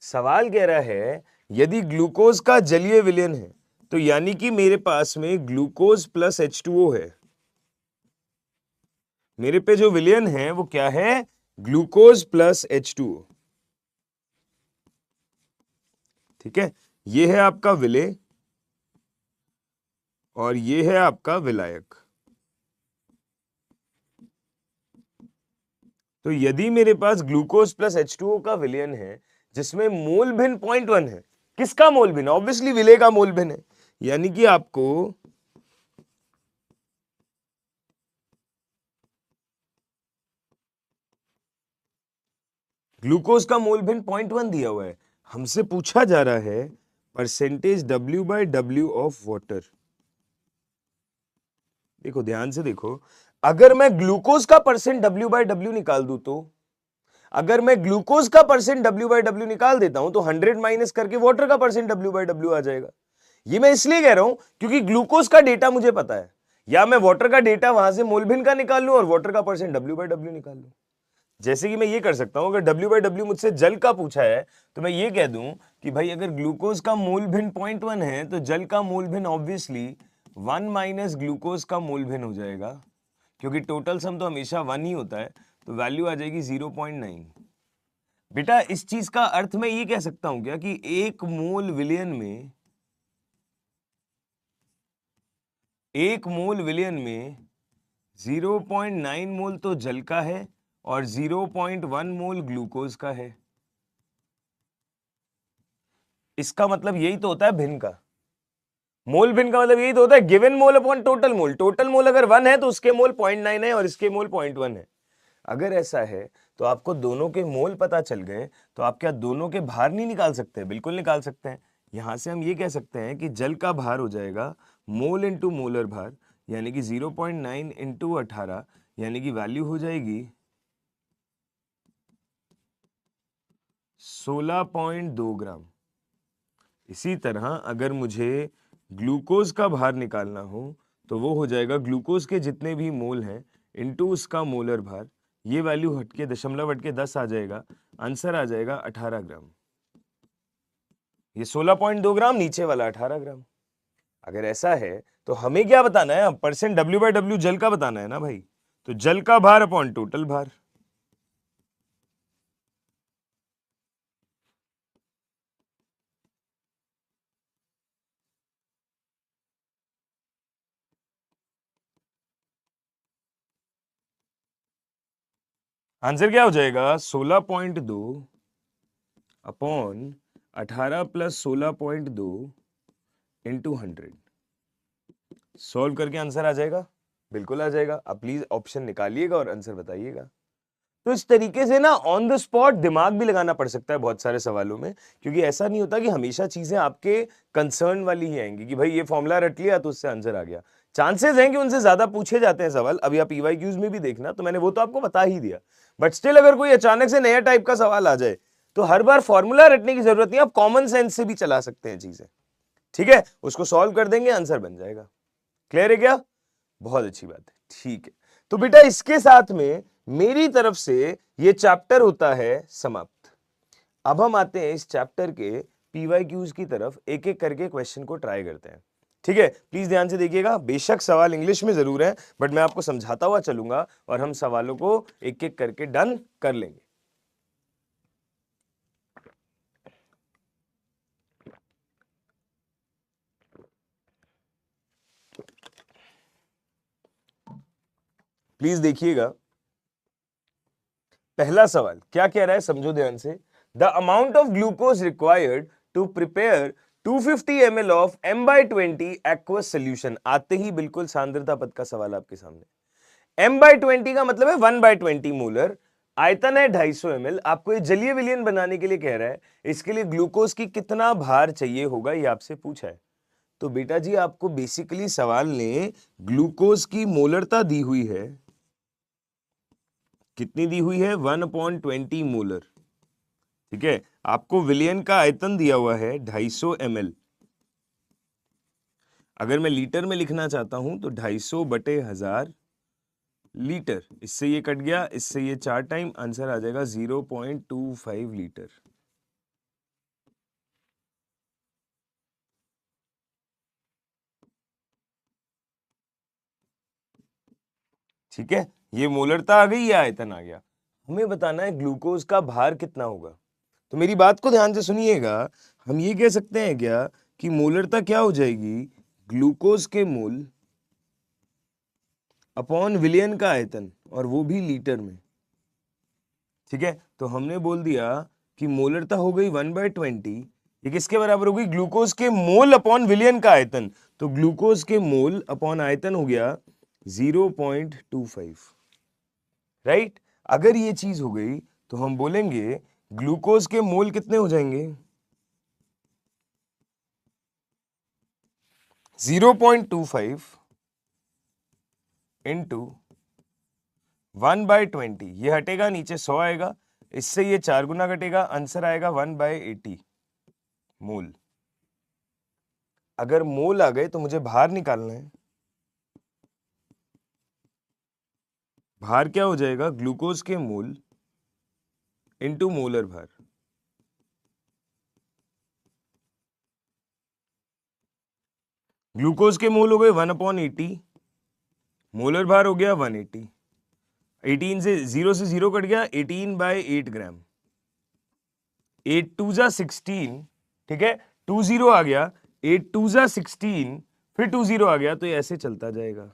सवाल कह रहा है यदि ग्लूकोज का जलीय विलयन है, तो यानी कि मेरे पास में ग्लूकोज प्लस H2O है। मेरे पे जो विलयन है वो क्या है? Glucose plus H2O। ठीक है, ये है आपका विलेय और ये है आपका विलायक। तो यदि मेरे पास ग्लूकोज प्लस H2O का विलयन है जिसमें मोल भिन्न 0.1 है, किसका मोल भिन्न? ऑब्वियसली विलेय का मोल भिन्न है, यानी कि आपको ग्लूकोज का मोल भिन्न 0.1 दिया हुआ है। हमसे पूछा जा रहा है परसेंटेज W/W ऑफ वाटर। देखो ध्यान से देखो, अगर मैं ग्लूकोज का परसेंट W/W निकाल दूं तो, अगर मैं ग्लूकोज का परसेंट W/W निकाल देता हूं तो 100 माइनस करके वाटर का परसेंट W/W आ जाएगा। ये मैं इसलिए कह रहा हूं क्योंकि ग्लूकोज का डेटा मुझे पता है, या मैं वाटर का डेटा वहां से मोल भिन्न का निकाल लूं और वाटर का परसेंट W/W निकाल लूं। जैसे कि मैं ये कर सकता हूं, अगर W/W मुझसे जल का पूछा है तो मैं ये कह दूं कि भाई अगर ग्लूकोज का मोल भिन्न 0.1 है तो जल का मोल भिन्न ऑब्वियसली 1 माइनस ग्लूकोज का मोल भिन्न हो जाएगा, क्योंकि टोटल सम तो हमेशा 1 ही होता है, तो वैल्यू आ जाएगी 0.9। बेटा इस चीज का अर्थ मैं ये कह सकता हूं क्या कि एक मोल विलयन में 0.9 मोल तो जल का है और 0.1 मोल ग्लूकोज का है। इसका मतलब यही तो होता है भिन्न का। मोल भिन्न का मतलब यही तो होता है given mole upon total mole. Total mole अगर 1 है तो उसके मोल 0.9 है और इसके मोल 0.1 है। अगर ऐसा है तो आपको दोनों के मोल पता चल गए तो आप क्या दोनों के भार नहीं निकाल सकते? बिल्कुल निकाल सकते हैं। यहां से हम ये कह सकते हैं कि जल का भार हो जाएगा मोल इंटू मोलर भार, यानी कि 0.9 इंटू 18, यानी कि वैल्यू हो जाएगी 16.2 ग्राम। इसी तरह अगर मुझे ग्लूकोज का भार निकालना हो तो वो हो जाएगा ग्लूकोज के जितने भी मोल हैं इंटू उसका मोलर भार, ये वैल्यू हटके दशमलव हटके 10 आ जाएगा, आंसर आ जाएगा 18 ग्राम। ये 16.2 ग्राम, नीचे वाला 18 ग्राम। अगर ऐसा है तो हमें क्या बताना है? परसेंट W/W जल का बताना है ना भाई, तो जल का भार अपॉन टोटल भार। आंसर क्या हो जाएगा? 16.2 अपॉन 18 प्लस 16.2 इंटू 100। सॉल्व करके आंसर आ जाएगा, बिल्कुल आ जाएगा। आप प्लीज ऑप्शन निकालिएगा और आंसर बताइएगा। तो इस तरीके से ना ऑन द स्पॉट दिमाग भी लगाना पड़ सकता है बहुत सारे सवालों में, क्योंकि ऐसा नहीं होता कि हमेशा चीजें आपके कंसर्न वाली ही आएंगी कि भाई ये फॉर्मूला रट लिया तो उससे आंसर आ गया। चांसेस हैं कि उनसे ज्यादा पूछे जाते हैं सवाल। अभी आप ईवाईक्यूज में भी देखना, तो मैंने वो तो आपको बता ही दिया, बट स्टिल अगर कोई अचानक से नया टाइप का सवाल आ जाए तो हर बार फॉर्मूला रटने की जरूरत नहीं, आप कॉमन सेंस से भी चला सकते हैं चीजें। ठीक है, उसको सॉल्व कर देंगे, आंसर बन जाएगा। क्लियर है क्या? बहुत अच्छी बात है। ठीक है, तो बेटा इसके साथ में मेरी तरफ से ये चैप्टर होता है समाप्त। अब हम आते हैं इस चैप्टर के पीवाईक्यूज की तरफ, एक एक करके क्वेश्चन को ट्राई करते हैं। ठीक है, प्लीज ध्यान से देखिएगा। बेशक सवाल इंग्लिश में जरूर है, बट मैं आपको समझाता हुआ चलूंगा और हम सवालों को एक एक करके डन कर लेंगे। प्लीज देखिएगा, पहला सवाल क्या कह रहा है, समझो ध्यान से। The amount of glucose required to prepare 250 ml of M/20 aqueous solution. आते ही बिल्कुल सांद्रता पद का सवाल आपके सामने। M/20 का मतलब है 1/20 मोलर। आयतन है 250 ml, आपको ये जलीय विलयन बनाने के लिए कह रहा है, इसके लिए ग्लूकोज की कितना भार चाहिए होगा ये आपसे पूछा है। तो बेटा जी आपको बेसिकली सवाल ने ग्लूकोज की मोलरता दी हुई है, कितनी दी हुई है 1/20 मोलर, ठीक है। आपको विलयन का आयतन दिया हुआ है 250 ml। अगर मैं लीटर में लिखना चाहता हूं तो 250/1000 लीटर, इससे ये कट गया, इससे ये 4 टाइम, आंसर आ जाएगा 0.25 लीटर। ठीक है, ये मोलरता आ गई, ये आयतन आ गया। हमें बताना है ग्लूकोज का भार कितना होगा। तो मेरी बात को ध्यान से सुनिएगा, हम ये कह सकते हैं क्या कि मोलरता क्या हो जाएगी, ग्लूकोज के मोल अपॉन विलयन का आयतन, और वो भी लीटर में। ठीक है, तो हमने बोल दिया कि मोलरता हो गई 1/20, ये किसके बराबर हो गई, ग्लूकोज के मोल अपॉन विलयन का आयतन। तो ग्लूकोज के मोल अपॉन आयतन हो गया 0.25, राइट। अगर ये चीज हो गई तो हम बोलेंगे ग्लूकोज के मोल कितने हो जाएंगे, 0.25 इंटू 1/20, ये हटेगा, नीचे 100 आएगा, इससे ये 4 गुना घटेगा, आंसर आएगा 1/80 मोल। अगर मोल आ गए तो मुझे भार निकालना है। भार क्या हो जाएगा, ग्लूकोज के मोल इंटू मोलर भार। ग्लूकोज के मोल हो गए 1/80, मोलर भार हो गया 180। 18 से 0 से 0 कट गया, 18/8 ग्राम। 8 2 जा 16, ठीक है, 20 आ गया, 8 2 जा 16, फिर 20 आ गया, तो ये ऐसे चलता जाएगा,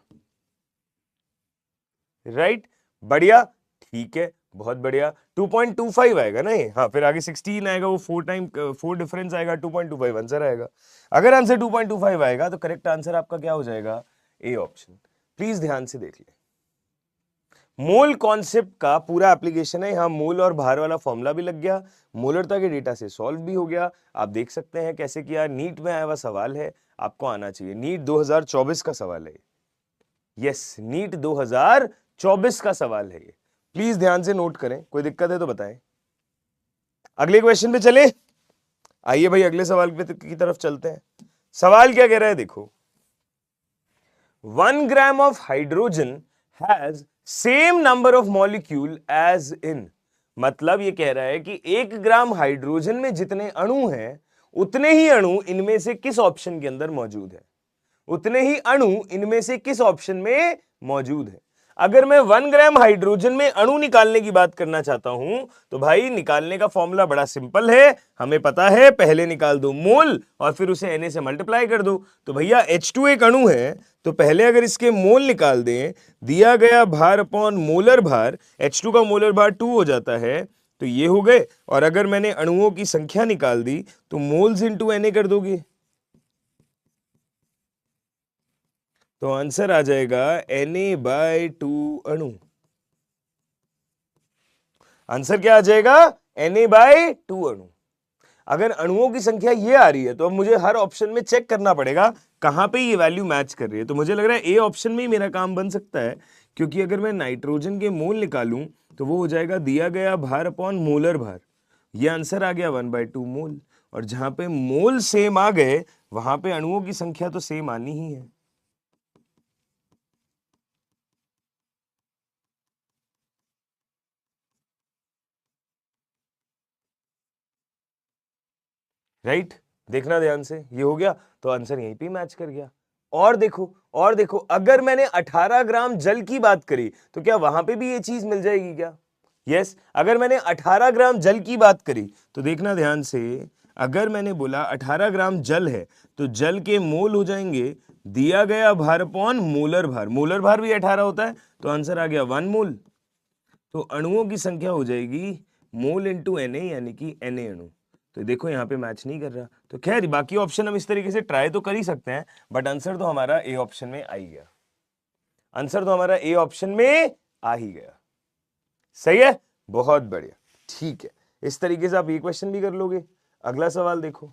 राइट। बढ़िया, ठीक है, बहुत बढ़िया। 2.25 आएगा ना ये, हाँ, फिर आगे 16 आएगा, वो 4 डिफरेंस आएगा, 2.25 आंसर आएगा। अगर आंसर 2.25 आएगा तो करेक्ट आंसर आपका क्या हो जाएगा, ए ऑप्शन। प्लीज ध्यान से देख ले, मोल कॉन्सेप्ट का पूरा एप्लीकेशन है, यहां मोल और भार वाला फॉर्मूला भी लग गया, मोलरता के डेटा से सॉल्व भी हो गया। आप देख सकते हैं कैसे किया, नीट में आया हुआ सवाल है, आपको आना चाहिए, नीट 2024 का सवाल है, यस, नीट 2024 का सवाल है ये। प्लीज ध्यान से नोट करें, कोई दिक्कत है तो बताएं। अगले क्वेश्चन पे चले, आइए भाई अगले सवाल की तरफ चलते हैं। सवाल क्या कह रहा है, देखो, 1 gram of hydrogen has same number of molecule as in, मतलब ये कह रहा है कि 1 ग्राम हाइड्रोजन में जितने अणु हैं उतने ही अणु इनमें से किस ऑप्शन के अंदर मौजूद है, उतने ही अणु इनमें से किस ऑप्शन में मौजूद है। अगर मैं 1 ग्राम हाइड्रोजन में अणु निकालने की बात करना चाहता हूं तो भाई निकालने का फॉर्मूला बड़ा सिंपल है, हमें पता है, पहले निकाल दो मोल और फिर उसे Na से मल्टीप्लाई कर दो। तो भैया H2 एक अणु है, तो पहले अगर इसके मोल निकाल दें, दिया गया भार अपॉन मोलर भार, H2 का मोलर भार 2 हो जाता है, तो ये हो गए। और अगर मैंने अणुओं की संख्या निकाल दी तो मोल्स इंटू Na कर दोगे, तो आंसर आ जाएगा Na/2 अणु। आंसर क्या आ जाएगा, Na/2 अणु। अगर अणुओं की संख्या ये आ रही है तो अब मुझे हर ऑप्शन में चेक करना पड़ेगा कहां पे ये वैल्यू मैच कर रही है। तो मुझे लग रहा है ए ऑप्शन में ही मेरा काम बन सकता है, क्योंकि अगर मैं नाइट्रोजन के मोल निकालूं तो वो हो जाएगा दिया गया भार अपॉन मोलर भार, ये आंसर आ गया 1/2 मोल। और जहां पे मोल सेम आ गए वहां पे अणुओं की संख्या तो सेम आनी ही है। राइट, देखना ध्यान से, ये हो गया तो आंसर यहीं पे मैच कर गया। और देखो, और देखो, अगर मैंने 18 ग्राम जल की बात करी तो क्या वहां पे भी ये चीज मिल जाएगी क्या, यस। अगर मैंने 18 ग्राम जल की बात करी तो देखना ध्यान से, अगर मैंने बोला 18 ग्राम जल है तो जल के मोल हो जाएंगे दिया गया भार अपॉन मोलर भार, मोलर भार भी 18 होता है, तो आंसर आ गया 1 मोल। तो अणुओं की संख्या हो जाएगी मोल इंटू Na, यानी कि Na अणु। तो देखो यहाँ पे मैच नहीं कर रहा, तो खैर बाकी ऑप्शन हम इस तरीके से ट्राई तो कर ही सकते हैं, बट आंसर तो हमारा ए ऑप्शन में आ ही गया, आंसर तो हमारा ए ऑप्शन में आ ही गया, सही है। बहुत बढ़िया, ठीक है। इस तरीके से आप ये क्वेश्चन भी कर लोगे। अगला सवाल देखो।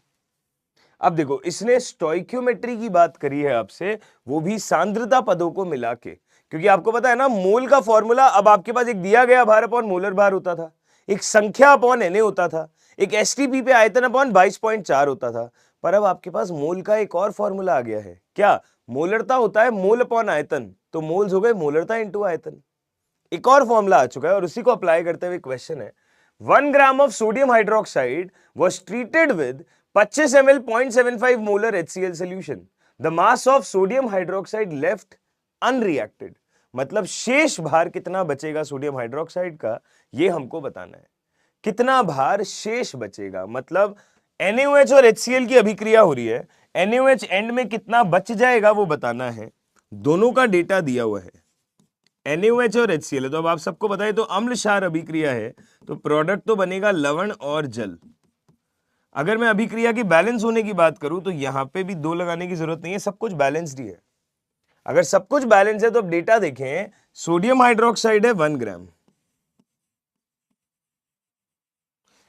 अब देखो, इसने स्टोइक्योमेट्री की बात करी है आपसे, वो भी सांद्रता पदों को मिला के, क्योंकि आपको पता है ना मोल का फॉर्मूला, अब आपके पास एक दिया गया भार अपॉन मोलर भार होता था, एक संख्या अपॉन एनए होता था, एक एसटीपी पे आयतन अपॉन 22.4 होता था, पर अब आपके पास मोल का एक और फॉर्मूला आ गया है। क्या? मोलरता होता है मोल अपॉन आयतन, तो मोल्स हो गए मोलरता इंटू आयतन। एक और फॉर्मूला आ चुका है और उसी को अप्लाई करते हुए क्वेश्चन है, 1 gram of sodium hydroxide was treated with 25 ml 0.75 molar HCl solution. The mass of sodium hydroxide left unreacted. मतलब शेष भार कितना बचेगा सोडियम हाइड्रोक्साइड का, ये हमको बताना है। कितना भार शेष बचेगा, मतलब NaOH और HCl की अभिक्रिया हो रही है, NaOH एंड में कितना बच जाएगा वो बताना है। दोनों का डेटा दिया हुआ है, NaOH और HCl है, तो अब आप सबको बताए तो अम्ल क्षार अभिक्रिया है, तो प्रोडक्ट तो बनेगा लवण और जल। अगर मैं अभिक्रिया की बैलेंस होने की बात करूं तो यहां पे भी 2 लगाने की जरूरत नहीं है, सब कुछ बैलेंस्ड ही है। अगर सब कुछ बैलेंस है तो अब डेटा देखें, सोडियम हाइड्रोक्साइड है 1 ग्राम।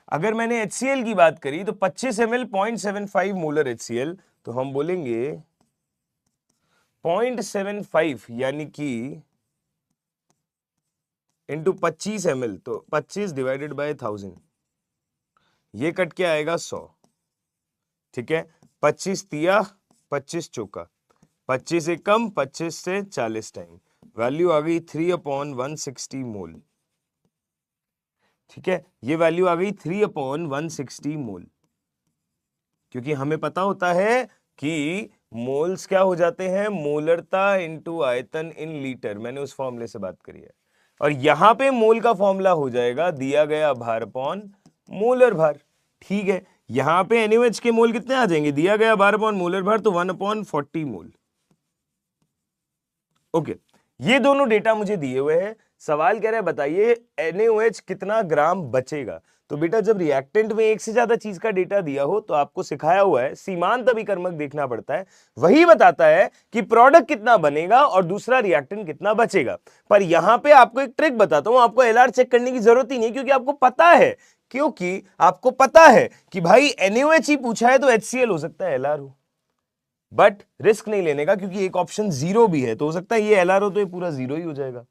अगर मैंने HCl की बात करी तो 25 ml 0.75 मोलर HCl, तो हम बोलेंगे 0.75 यानी कि इंटू 25 ml, तो 25 डिवाइडेड बाय 1000, ये कट के आएगा 100। ठीक है, 25 तिया 25 चौका, 25 से कम 25 से 40 टाइम, वैल्यू आ गई 3/160 मोल। ठीक है, ये वैल्यू आ गई 3/160 मोल, क्योंकि हमें पता होता है कि मोल्स क्या हो जाते हैं, मोलरता इंटू आयतन इन लीटर, मैंने उस फॉर्मूले से बात करी है। और यहां पे मोल का फॉर्मूला हो जाएगा दिया गया भार अपॉन मोलर भार। ठीक है, यहां पे NaOH के मोल कितने आ जाएंगे, दिया गया भार अपॉन मोलर भार, तो 1/40 मोल। ओके, ये दोनों डेटा मुझे दिए हुए हैं। सवाल कह रहा है बताइए NaOH कितना ग्राम बचेगा। तो बेटा जब रिएक्टेंट में एक से ज्यादा चीज का डेटा दिया हो तो आपको सिखाया हुआ है सीमांत अभिकर्मक देखना पड़ता है, वही बताता है कि प्रोडक्ट कितना बनेगा और दूसरा रिएक्टेंट कितना बचेगा। पर यहां पे आपको एक ट्रिक बताता हूं, आपको LR चेक करने की जरूरत ही नहीं, क्योंकि आपको पता है कि भाई NaOH ही पूछा है तो HCl हो सकता है LR हो, बट रिस्क नहीं लेने का, क्योंकि एक ऑप्शन 0 भी है, तो हो सकता है ये LR हो तो ये पूरा 0 ही हो जाएगा।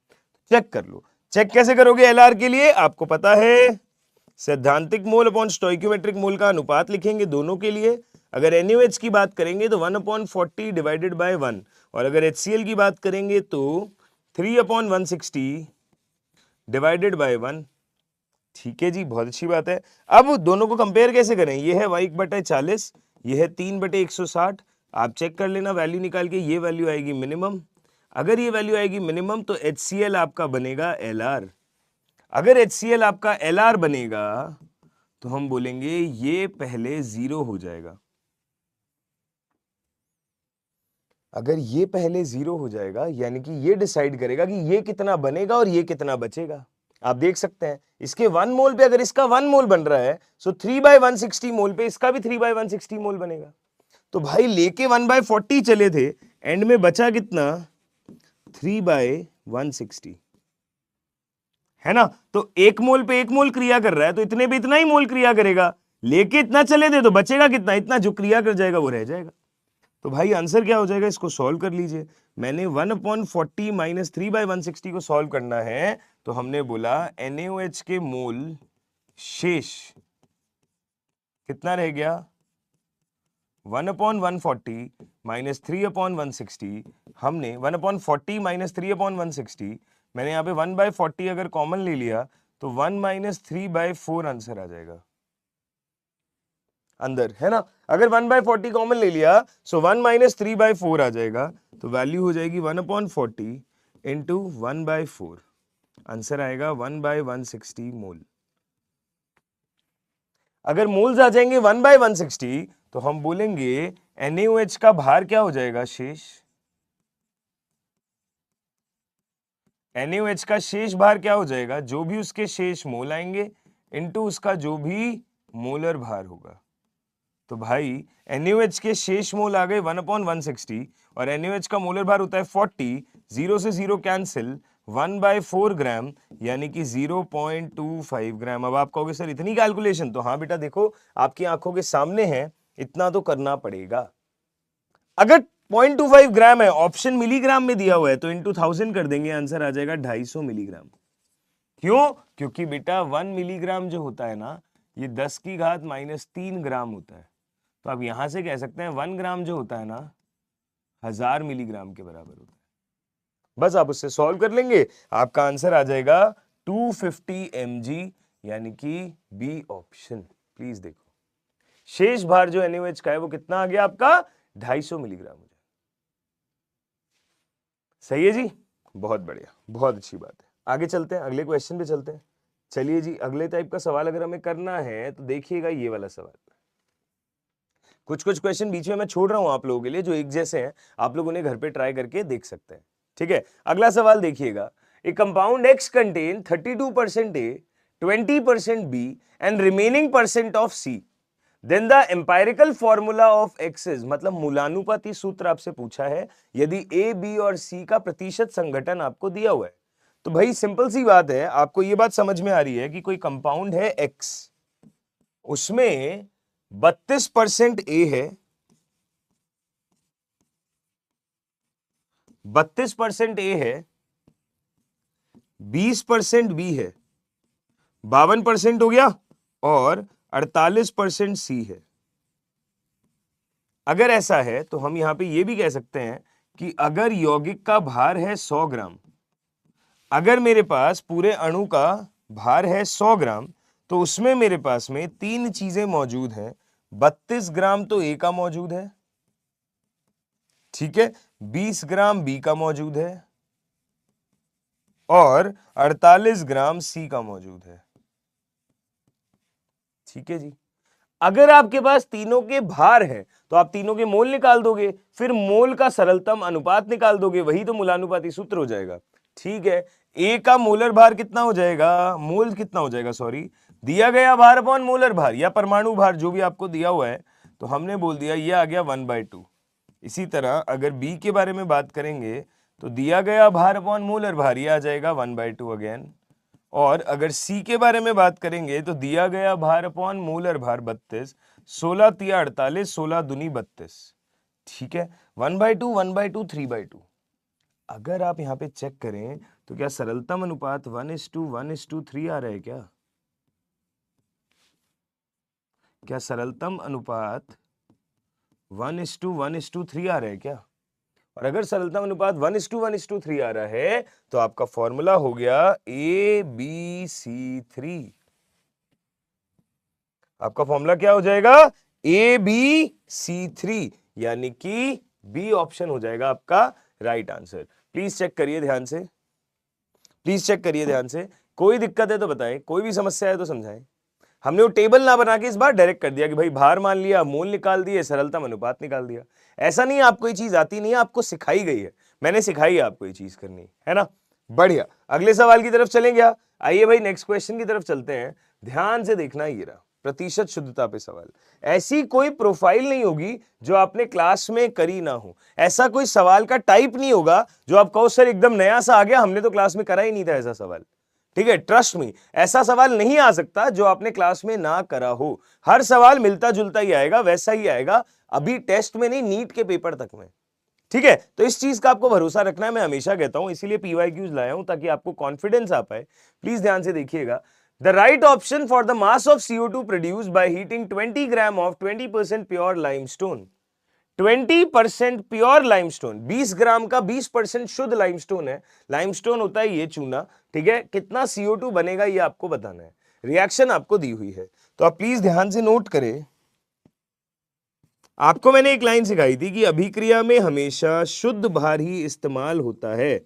चेक कर लो। चेक कैसे करोगे LR के लिए, आपको पता है सैद्धांतिक मोल अपॉन स्टोइक्योमेट्रिक मोल का अनुपात लिखेंगे दोनों के लिए। अगर NaOH की बात करेंगे तो 1/40 डिवाइडेड बाय 1, और अगर HCl की बात करेंगे तो 3/160 डिवाइडेड बाय 1। ठीक है जी, बहुत अच्छी बात है। अब दोनों को कंपेयर कैसे करें, ये है 1/40, ये है 3/160। आप चेक कर लेना वैल्यू निकाल के, ये वैल्यू आएगी मिनिमम। अगर ये वैल्यू आएगी मिनिमम तो HCl आपका बनेगा LR। अगर HCl आपका LR बनेगा तो हम बोलेंगे ये पहले 0 हो जाएगा। अगर ये पहले 0 हो जाएगा यानी कि ये डिसाइड करेगा कि ये कितना बनेगा और ये कितना बचेगा। आप देख सकते हैं इसके 1 मोल पे अगर इसका 1 मोल बन रहा है, सो 3/160 मोल पे इसका भी 3/160 मोल बनेगा। तो भाई लेके 1/40 चले थे, एंड में बचा कितना, 3/160, है ना। तो 1 मोल पे 1 मोल क्रिया कर रहा है तो इतने पे इतना ही मोल क्रिया करेगा, लेके इतना चले थे तो बचेगा कितना, इतना, जो क्रिया कर जाएगा वो रह जाएगा। तो भाई आंसर क्या हो जाएगा, इसको सॉल्व कर लीजिए। मैंने 1/40 माइनस 3/160 को सॉल्व करना है, तो हमने बोला NaOH के मोल शेष कितना रह गया, 1/140 माइनस 3/160। हमने 1/40 माइनस 3/160, मैंने यहाँ पे 1/40 अगर कॉमन ले लिया तो 1 माइनस 3/4 आंसर आ जाएगा अंदर, है ना। अगर 1/40 कॉमन ले लिया सो 1 माइनस 3/4 आ जाएगा, तो वैल्यू हो जाएगी 1/40 इंटू 1/4, आंसर आएगा 1/160 मोल। अगर मोल्स आ जाएंगे 1/160 तो हम बोलेंगे NaOH का भार क्या हो जाएगा, शेष। NaOH का शेष भार क्या हो जाएगा, जो भी उसके शेष मोल आएंगे इनटू उसका जो भी मोलर भार होगा। तो भाई NaOH के शेष मोल आ गए 1/160, और NaOH का मोलर भार होता है 40, 0 से 0 कैंसिल, 1/4 ग्राम यानी कि 0.25 ग्राम। अब आप कहोगे सर इतनी कैलकुलेशन, तो हाँ बेटा देखो आपकी आंखों के सामने है, इतना तो करना पड़ेगा। अगर 0.25 ग्राम है, ऑप्शन मिलीग्राम में दिया हुआ है, तो इंटू 1000 कर देंगे, आंसर आ जाएगा 250 मिलीग्राम। क्यों? क्योंकि बेटा 1 मिलीग्राम जो होता है ना, ये 10 की घात -3 ग्राम होता है। तो आप यहां से कह सकते हैं 1 ग्राम जो होता है ना, 1000 मिलीग्राम के बराबर होता है। बस आप उससे सॉल्व कर लेंगे, आपका आंसर आ जाएगा 250 mg, यानी कि बी ऑप्शन। प्लीज देखो, शेष भार जो NaOH का है वो कितना आ गया आपका? 250 मिलीग्राम हो जाएगा। सही है जी, बहुत बढ़िया, बहुत अच्छी बात है। आगे चलते हैं, अगले क्वेश्चन पे चलते हैं। चलिए जी, अगले टाइप का सवाल अगर हमें करना है तो देखिएगा ये वाला सवाल। कुछ कुछ क्वेश्चन बीच में मैं छोड़ रहा हूं आप लोगों के लिए, जो एक जैसे हैं, आप लोग उन्हें घर पे ट्राई करके देख सकते हैं। ठीक है, अगला सवाल देखिएगा। A compound X contain 32% A, 20% B and remaining percent of C, then the empirical formula of X, मतलब मूलानुपाती सूत्र आपसे पूछा है यदि ए, बी और सी का प्रतिशत संघटन आपको दिया हुआ है। तो भाई सिंपल सी बात है, आपको यह बात समझ में आ रही है कि कोई कंपाउंड है एक्स, उसमें 32% ए है, 32% ए है, 20% बी है, 52% हो गया, और 48% सी है। अगर ऐसा है तो हम यहां पे ये भी कह सकते हैं कि अगर यौगिक का भार है 100 ग्राम, अगर मेरे पास पूरे अणु का भार है 100 ग्राम, तो उसमें मेरे पास में 3 चीजें मौजूद हैं। 32 ग्राम तो ए का मौजूद है, ठीक है, 20 ग्राम बी का मौजूद है, और 48 ग्राम सी का मौजूद है। ठीक है जी, अगर आपके पास तीनों के भार है तो आप तीनों के मोल निकाल दोगे, फिर मोल का सरलतम अनुपात निकाल दोगे, वही तो मूलानुपाती सूत्र हो जाएगा। ठीक है, ए का मोलर भार कितना हो जाएगा, मोल कितना हो जाएगा, सॉरी, दिया गया भार अपॉन मोलर भार या परमाणु भार जो भी आपको दिया हुआ है, तो हमने बोल दिया ये आ गया 1/2। इसी तरह अगर बी के बारे में बात करेंगे तो दिया गया भार अपॉन मोलर भार ये आ जाएगा 1/2 अगेन। और अगर सी के बारे में बात करेंगे तो दिया गया भार अपॉन मोलर भार 32, 16 तिया 48, 16 दूनी 32। ठीक है, 1/2, 1/2, 3/2। अगर आप यहां पे चेक करें तो क्या सरलतम अनुपात 1:1:3 आ रहा है क्या? क्या सरलतम अनुपात 1:1:3 आ रहा है क्या? और अगर सरलतम अनुपात 1:1:3 आ रहा है तो आपका फॉर्मूला हो गया AbC3। आपका फॉर्मूला क्या हो जाएगा? AbC3, यानी कि बी ऑप्शन हो जाएगा आपका राइट आंसर। प्लीज चेक करिए ध्यान से, प्लीज चेक करिए ध्यान से। कोई दिक्कत है तो बताएं, कोई भी समस्या है तो समझाएं। हमने वो टेबल ना बना के इस बार डायरेक्ट कर दिया कि भाई भार मान लिया, मोल निकाल दिए, सरलतम अनुपात निकाल दिया। ऐसा नहीं है आपको ये चीज आती नहीं है, आपको सिखाई गई है, मैंने सिखाई है आपको ये चीज करनी, है ना? बढ़िया, अगले सवाल की तरफ चलेंगे। आइए भाई नेक्स्ट क्वेश्चन की तरफ चलते हैं। ध्यान से देखना, ये रहा प्रतिशत शुद्धता पे सवाल। ऐसी कोई प्रोफाइल नहीं होगी जो आपने क्लास में करी ना हो, ऐसा कोई सवाल का टाइप नहीं होगा जो आप कहो सर एकदम नया सा आ गया, हमने तो क्लास में करा ही नहीं था ऐसा सवाल। ठीक है, ट्रस्ट मी, ऐसा सवाल नहीं आ सकता जो आपने क्लास में ना करा हो। हर सवाल मिलता जुलता ही आएगा, वैसा ही आएगा, अभी टेस्ट में नहीं, नीट के पेपर तक में। ठीक है, तो इस चीज का आपको भरोसा रखना है, मैं हमेशा कहता हूं, इसीलिए PYQs लाया हूं ताकि आपको कॉन्फिडेंस आ पाए। प्लीज ध्यान से देखिएगा। The right option for the mass of CO2 produced by heating 20 gram of 20% pure limestone. 20% pure limestone, 20 ग्राम का 20% शुद्ध लाइमस्टोन है। लाइमस्टोन होता है ये चूना, ठीक है। कितना CO2 बनेगा ये आपको बताना है, रिएक्शन आपको दी हुई है, तो आप प्लीज ध्यान से नोट करें। आपको मैंने एक लाइन सिखाई थी कि अभिक्रिया में हमेशा शुद्ध भार ही इस्तेमाल होता है,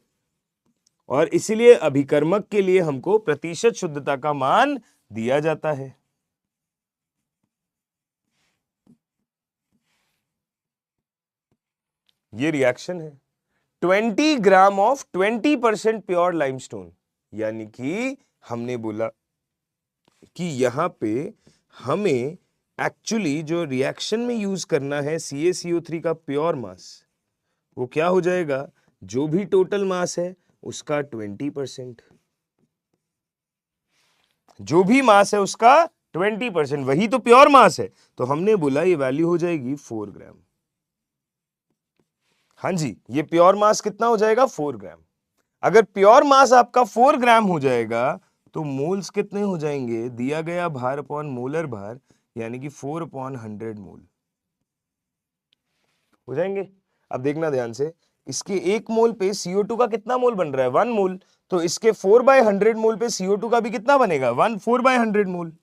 और इसीलिए अभिकर्मक के लिए हमको प्रतिशत शुद्धता का मान दिया जाता है। ये रिएक्शन है 20 ग्राम ऑफ 20% प्योर लाइमस्टोन, यानी कि हमने बोला कि यहां पे हमें एक्चुअली जो रिएक्शन में यूज करना है CaCO3 का प्योर मास, वो क्या हो जाएगा, जो भी टोटल मास है उसका 20%, जो भी मास है उसका 20%, वही तो प्योर मास है। तो हमने बोला ये वैल्यू हो जाएगी 4 ग्राम। हाँ जी, ये प्योर मास कितना हो जाएगा 4 ग्राम। अगर प्योर मास आपका 4 ग्राम हो जाएगा तो मोल्स कितने हो जाएंगे, दिया गया भार अपॉन मोलर भार, यानी कि 4/100 मोल हो जाएंगे। अब देखना ध्यान से, इसके 1 मोल पे CO2 का कितना मोल बन रहा है, 1 मोल। तो इसके 4/100 मोल पे CO2 का भी कितना बनेगा, 4/100 मोल।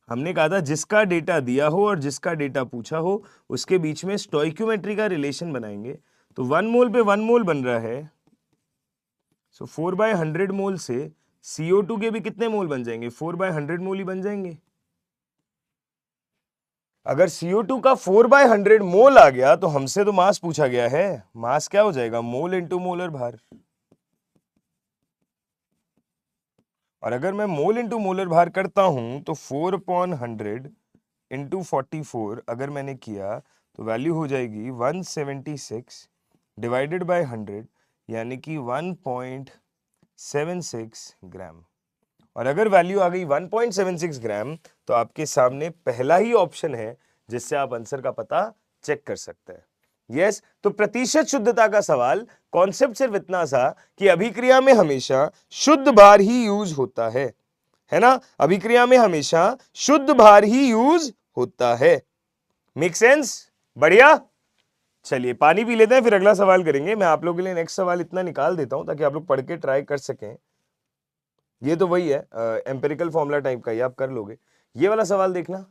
हमने कहा था जिसका डेटा दिया हो और जिसका डेटा पूछा हो उसके बीच में स्टोइक्योमेट्री का रिलेशन बनाएंगे। तो 1 मोल पे 1 मोल बन रहा है, सो 4/100 मोल से CO2 के भी कितने मोल बन जाएंगे, 4/100 मोल ही बन जाएंगे। अगर CO2 का 4/100 मोल आ गया तो हमसे तो मास पूछा गया है, मास क्या हो जाएगा, मोल इंटू मोलर भार। और अगर मैं मोल इंटू मोलर भार करता हूं तो 4/100 इंटू 44 अगर मैंने किया तो वैल्यू हो जाएगी 176 डिवाइडेड बाय 100, यानी कि 1.76 ग्राम। और अगर वैल्यू आ गई 1.76 ग्राम तो आपके सामने पहला ही ऑप्शन है जिससे आप आंसर का पता चेक कर सकते हैं। यस, तो प्रतिशत शुद्धता का सवाल, कॉन्सेप्ट सिर्फ इतना सा कि अभिक्रिया में हमेशा शुद्ध भार ही यूज होता है ना, अभिक्रिया में हमेशा शुद्ध भार ही यूज होता है। Make sense? बढ़िया। चलिए पानी पी लेते हैं, फिर अगला सवाल करेंगे। मैं आप लोगों के लिए नेक्स्ट सवाल इतना निकाल देता हूं ताकि आप लोग पढ़ के ट्राई कर सकें। ये तो वही है, एम्पिरिकल फॉर्मूला टाइप का, ये आप कर लोगे। ये वाला सवाल देखना।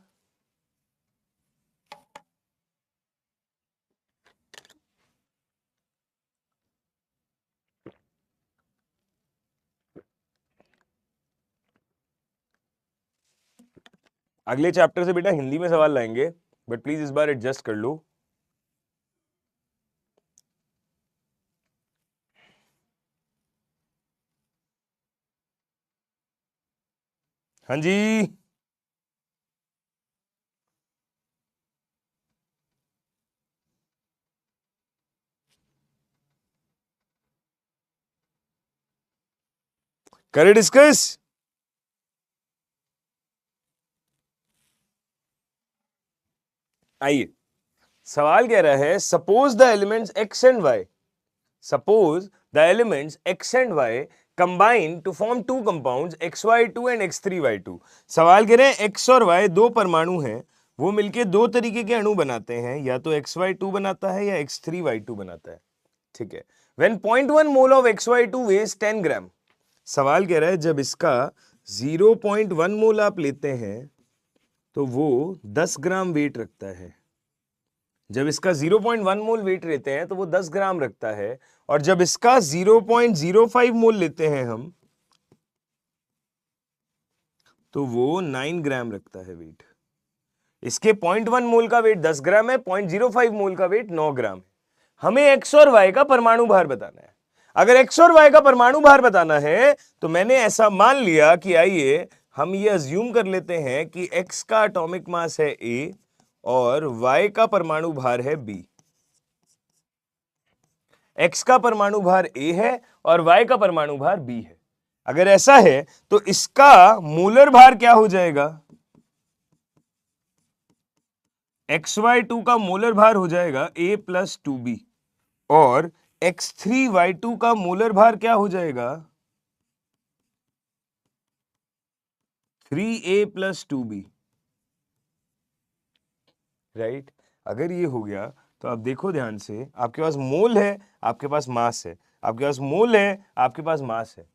अगले चैप्टर से बेटा हिंदी में सवाल लाएंगे, बट प्लीज इस बार एडजस्ट कर लो। हाँ जी, करे डिस्कस। आइए, सवाल कह रहा है suppose the elements x and y, suppose the elements x and y combine to form two compounds XY2 and X3Y2। सवाल कह रहे हैं x और y दो परमाणु हैं, वो मिलके दो तरीके के अणु बनाते हैं, या तो XY2 बनाता है या X3Y2 बनाता है। ठीक है, when 0.1 mole of XY2 weighs 10 gram. सवाल कह रहा है जब इसका 0.1 मोल आप लेते हैं तो वो 10 ग्राम वेट रखता है। जब इसका 0.1 मोल वेट लेते हैं तो वो 10 ग्राम रखता है, और जब इसका 0.05 मोल लेते हैं हम तो वो 9 ग्राम रखता है वेट। इसके 0.1 मोल का वेट 10 ग्राम है, 0.05 मोल का वेट 9 ग्राम है। हमें एक्स और वाई का परमाणु भार बताना है। अगर एक्स और वाई का परमाणु भार बताना है तो मैंने ऐसा मान लिया कि आइए हम ये अज्यूम कर लेते हैं कि एक्स का एटॉमिक मास है ए और वाई का परमाणु भार है बी। एक्स का परमाणु भार ए है और वाई का परमाणु भार बी है। अगर ऐसा है तो इसका मोलर भार क्या हो जाएगा, XY2 का मोलर भार हो जाएगा A प्लस 2B, और X3Y2 का मोलर भार क्या हो जाएगा 3A प्लस 2B। राइट, अगर ये हो गया तो आप देखो ध्यान से, आपके पास मोल है, आपके पास मास है, आपके पास मोल है, आपके पास मास है।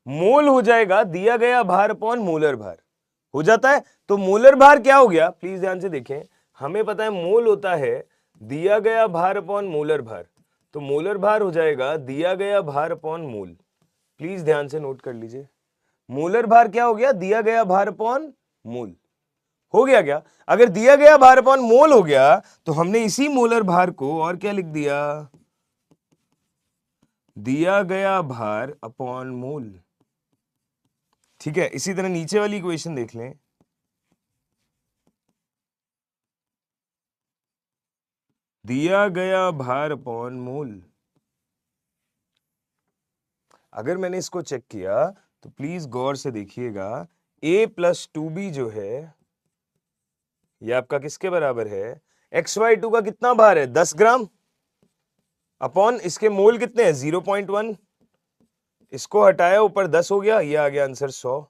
मोल हो जाएगा दिया गया भार अपॉन मोलर भार, हो जाता है। तो मोलर भार क्या हो गया, प्लीज ध्यान से देखें, हमें पता है मोल होता है दिया गया भार अपॉन मोलर भार, तो मोलर भार हो जाएगा दिया गया भार अपॉन मोल। प्लीज ध्यान से नोट कर लीजिए, मोलर भार क्या हो गया, दिया गया भार अपॉन मोल। हो गया क्या, अगर दिया गया भार अपॉन मोल हो गया तो हमने इसी मोलर भार को और क्या लिख दिया, दिया गया भार अपॉन मोल। ठीक है, इसी तरह नीचे वाली इक्वेशन देख लें, दिया गया भार अपॉन मोल। अगर मैंने इसको चेक किया तो प्लीज गौर से देखिएगा, a प्लस 2b जो है ये आपका किसके बराबर है, XY2 का कितना भार है 10 ग्राम अपॉन इसके मोल कितने हैं 0.1, इसको हटाया ऊपर 10 हो गया, ये आ गया आंसर 100।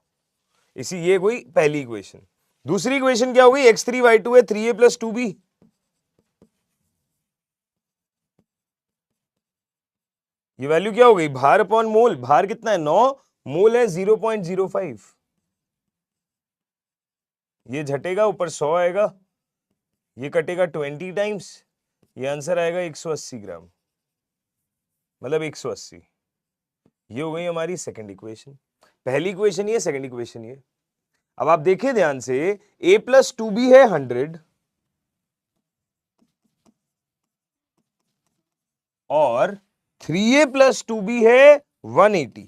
ये कोई पहली इक्वेशन। दूसरी इक्वेशन क्या होगी, x3y2 है 3a प्लस 2b, ये वैल्यू क्या हो गई, भार अपॉन मोल, भार कितना है 9, मोल है 0.05, ये झटेगा ऊपर 100 आएगा, ये कटेगा 20 टाइम्स, ये आंसर आएगा 180 ग्राम, मतलब 180। ये हो गई हमारी सेकंड इक्वेशन। पहली इक्वेशन ये, सेकंड इक्वेशन ये। अब आप देखिए ध्यान से, a प्लस 2b है 100 और 3a प्लस 2b है 180।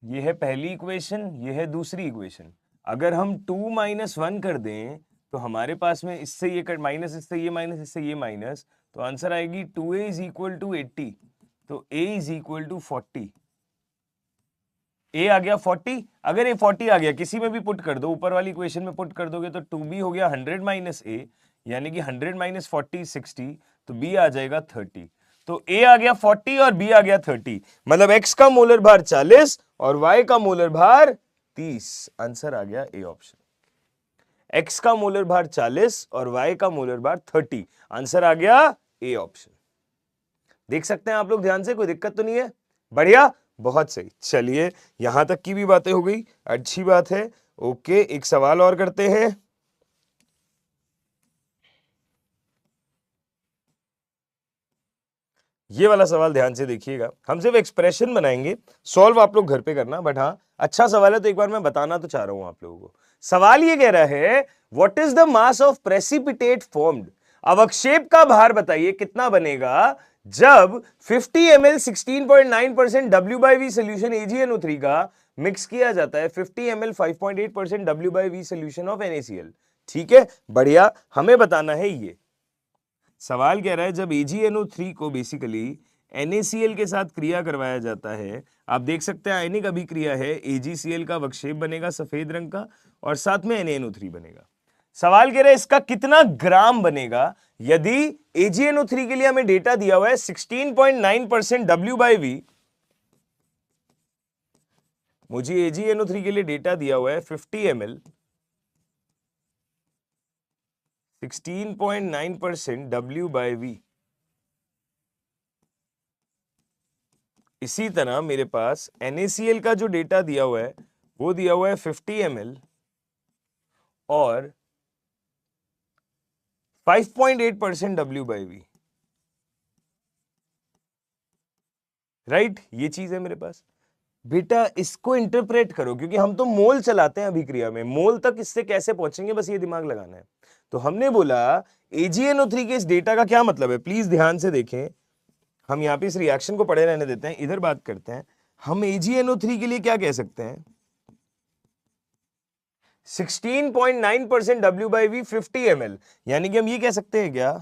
ये है पहली इक्वेशन, ये है दूसरी इक्वेशन। अगर हम 2 माइनस 1 कर दें तो हमारे पास में इससे ये कट माइनस, इससे ये माइनस, इससे ये माइनस, तो आंसर आएगी 2a इज इक्वल टू 80, तो a is equal to 40। a आ गया 40, अगर a 40 आ गया किसी में भी पुट कर दो, ऊपर वाली इक्वेशन में पुट कर दोगे तो 2b हो गया 100 माइनस a, यानी कि 100 माइनस 40 60, तो b आ जाएगा 30। तो a आ गया 40 और b आ गया 30, मतलब x का मोलर भार 40 और y का मोलर भार 30। आंसर आ गया a ऑप्शन। x का मोलर भार 40 और y का मोलर भार 30, आंसर आ गया a ऑप्शन। देख सकते हैं आप लोग ध्यान से, कोई दिक्कत तो नहीं है, बढ़िया, बहुत सही। चलिए यहां तक की भी बातें हो गई, अच्छी बात है। ओके, एक सवाल और करते हैं। ये वाला सवाल ध्यान से देखिएगा, हम सिर्फ एक्सप्रेशन बनाएंगे, सॉल्व आप लोग घर पे करना, बट हाँ अच्छा सवाल है तो एक बार मैं बताना तो चाह रहा हूं आप लोगों को। सवाल ये कह रहा है, what is the mass of precipitate formed, अवक्षेप का भार बताइए कितना बनेगा जब 50 ml 16.9% W/V सोल्यूशन AgNO3 का मिक्स किया जाता है 50 ml 5.8% W/V solution of NaCl। ठीक है, बढ़िया, हमें बताना है ये। सवाल कह रहा है जब AgNO3 को बेसिकली NaCl के साथ क्रिया करवाया जाता है, आप देख सकते हैं आयनिक अभिक्रिया है, AgCl का अवक्षेप बनेगा सफेद रंग का और साथ में NaNO3 बनेगा। सवाल कह रहा है इसका कितना ग्राम बनेगा यदि AgNO3 के लिए हमें डेटा दिया हुआ है 16.9% W/V, मुझे AgNO3 के लिए डेटा दिया हुआ है 50 ml 16.9% W/V। इसी तरह मेरे पास NaCl का जो डेटा दिया हुआ है वो दिया हुआ है 50 ml और 5.8% W/V, राइट, ये चीज है मेरे पास। बेटा इसको इंटरप्रेट करो, क्योंकि हम तो मोल चलाते हैं अभिक्रिया में, मोल तक इससे कैसे पहुंचेंगे बस ये दिमाग लगाना है। तो हमने बोला AgNO3 के इस डेटा का क्या मतलब है, प्लीज ध्यान से देखें, हम यहां पे इस रिएक्शन को पढ़े रहने देते हैं, इधर बात करते हैं। हम AgNO3 के लिए क्या कह सकते हैं, 16.9% W/V 50 ml, यानी कि हम ये कह सकते हैं क्या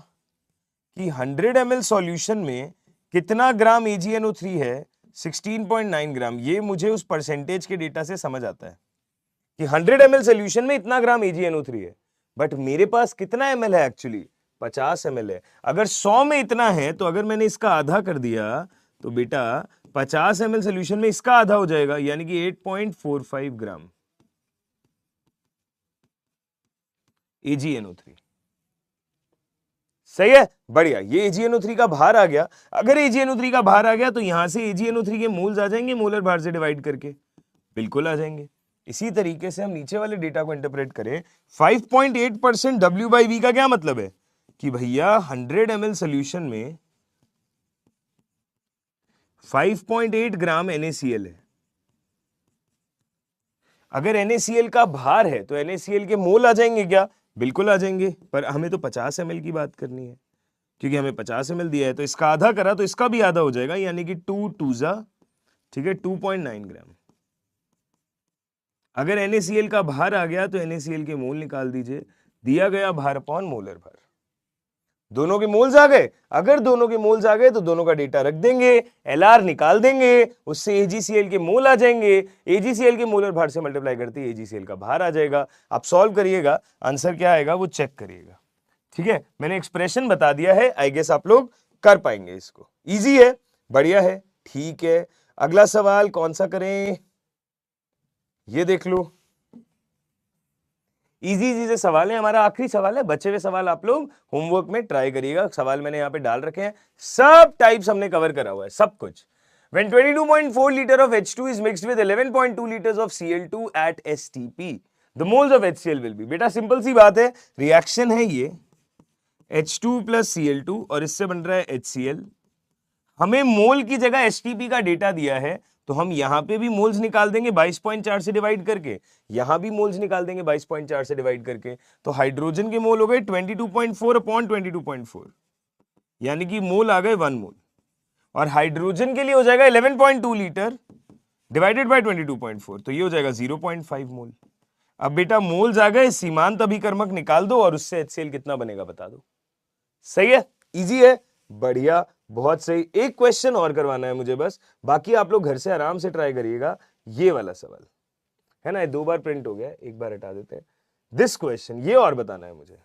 कि 100 ml सॉल्यूशन में कितना ग्राम AgNO3 है, 16.9 ग्राम। ये मुझे उस परसेंटेज के डेटा से समझ आता है कि 100 ml सॉल्यूशन में इतना ग्राम AgNO3 है, बट मेरे पास कितना ml है एक्चुअली, 50 ml है। अगर 100 में इतना है तो अगर मैंने इसका आधा कर दिया तो बेटा 50 ml सॉल्यूशन में इसका आधा हो जाएगा, यानी कि 8.45 ग्राम AgNO3। सही है, बढ़िया, ये AgNO3 का भार आ गया। अगर AgNO3 का भार आ गया तो यहां से AgNO3 के मोल्स आ जाएंगे मोलर भार से डिवाइड करके, बिल्कुल आ जाएंगे। इसी तरीके से हम नीचे वाले डेटा को इंटरप्रेट करें, 5.8% W/V का क्या मतलब है कि भैया 100 ml सोल्यूशन में 5.8 ग्राम NaCl है। अगर NaCl का भार है तो NaCl के मोल आ जाएंगे क्या, बिल्कुल आ जाएंगे, पर हमें तो 50 ml की बात करनी है, क्योंकि हमें 50 ml दिया है तो इसका आधा करा तो इसका भी आधा हो जाएगा, यानी कि 2 2 जा, ठीक है, 2.9 ग्राम। अगर NaCl का भार आ गया तो NaCl के मोल निकाल दीजिए, दिया गया भार अपॉन मोलर भार। दोनों के मोल्स आ गए। अगर दोनों के मोल्स आ गए तो दोनों का डेटा रख देंगे, एलआर निकाल देंगे, उससे एजीसीएल के मोल आ जाएंगे। एजीसीएल के मोलर भार से मल्टीप्लाई करते ही एजीसीएल का भार आ जाएगा। आप सॉल्व करिएगा, आंसर क्या आएगा वो चेक करिएगा। ठीक है, मैंने एक्सप्रेशन बता दिया है, आई गेस आप लोग कर पाएंगे इसको। इजी है, बढ़िया है, ठीक है। अगला सवाल कौन सा करें, ये देख लो। इजी इजी से सवाल है, हमारा आखिरी सवाल है। बचे हुए सवाल आप लोग होमवर्क में ट्राई करिएगा। सवाल मैंने यहां पे डाल रखे हैं, सब टाइप्स हमने कवर करा हुआ है, सब कुछ। When 22.4 liter of H2 is mixed with 11.2 liters of Cl2 at STP, the moles of HCl will be। बेटा सिंपल सी बात है, रिएक्शन है ये H2 प्लस Cl2 और इससे बन रहा है HCl। हमें मोल की जगह HTP का डेटा दिया है, तो हम यहां पे भी मोल्स निकाल देंगे 22.4 से डिवाइड करके, यहां भी मोल्स निकाल देंगे 22.4 से डिवाइड करके। तो हाइड्रोजन के मोल हो गए 22.4 अपॉन 22.4, यानी कि मोल आ गए 1 मोल। और हाइड्रोजन के लिए हो जाएगा 11.2 लीटर डिवाइडेड बाय 22.4, तो ये हो जाएगा 0.5 मोल। अब बेटा मोल्स आ गए, सीमांत अभिकर्मक निकाल दो और उससे HCl कितना बनेगा बता दो। सही है, इजी है, बढ़िया, बहुत सही। एक क्वेश्चन और करवाना है मुझे बस, बाकी आप लोग घर से आराम से ट्राई करिएगा। ये वाला सवाल है ना, 2 बार प्रिंट हो गया, एक बार हटा देते हैं। दिस क्वेश्चन, ये और बताना है मुझे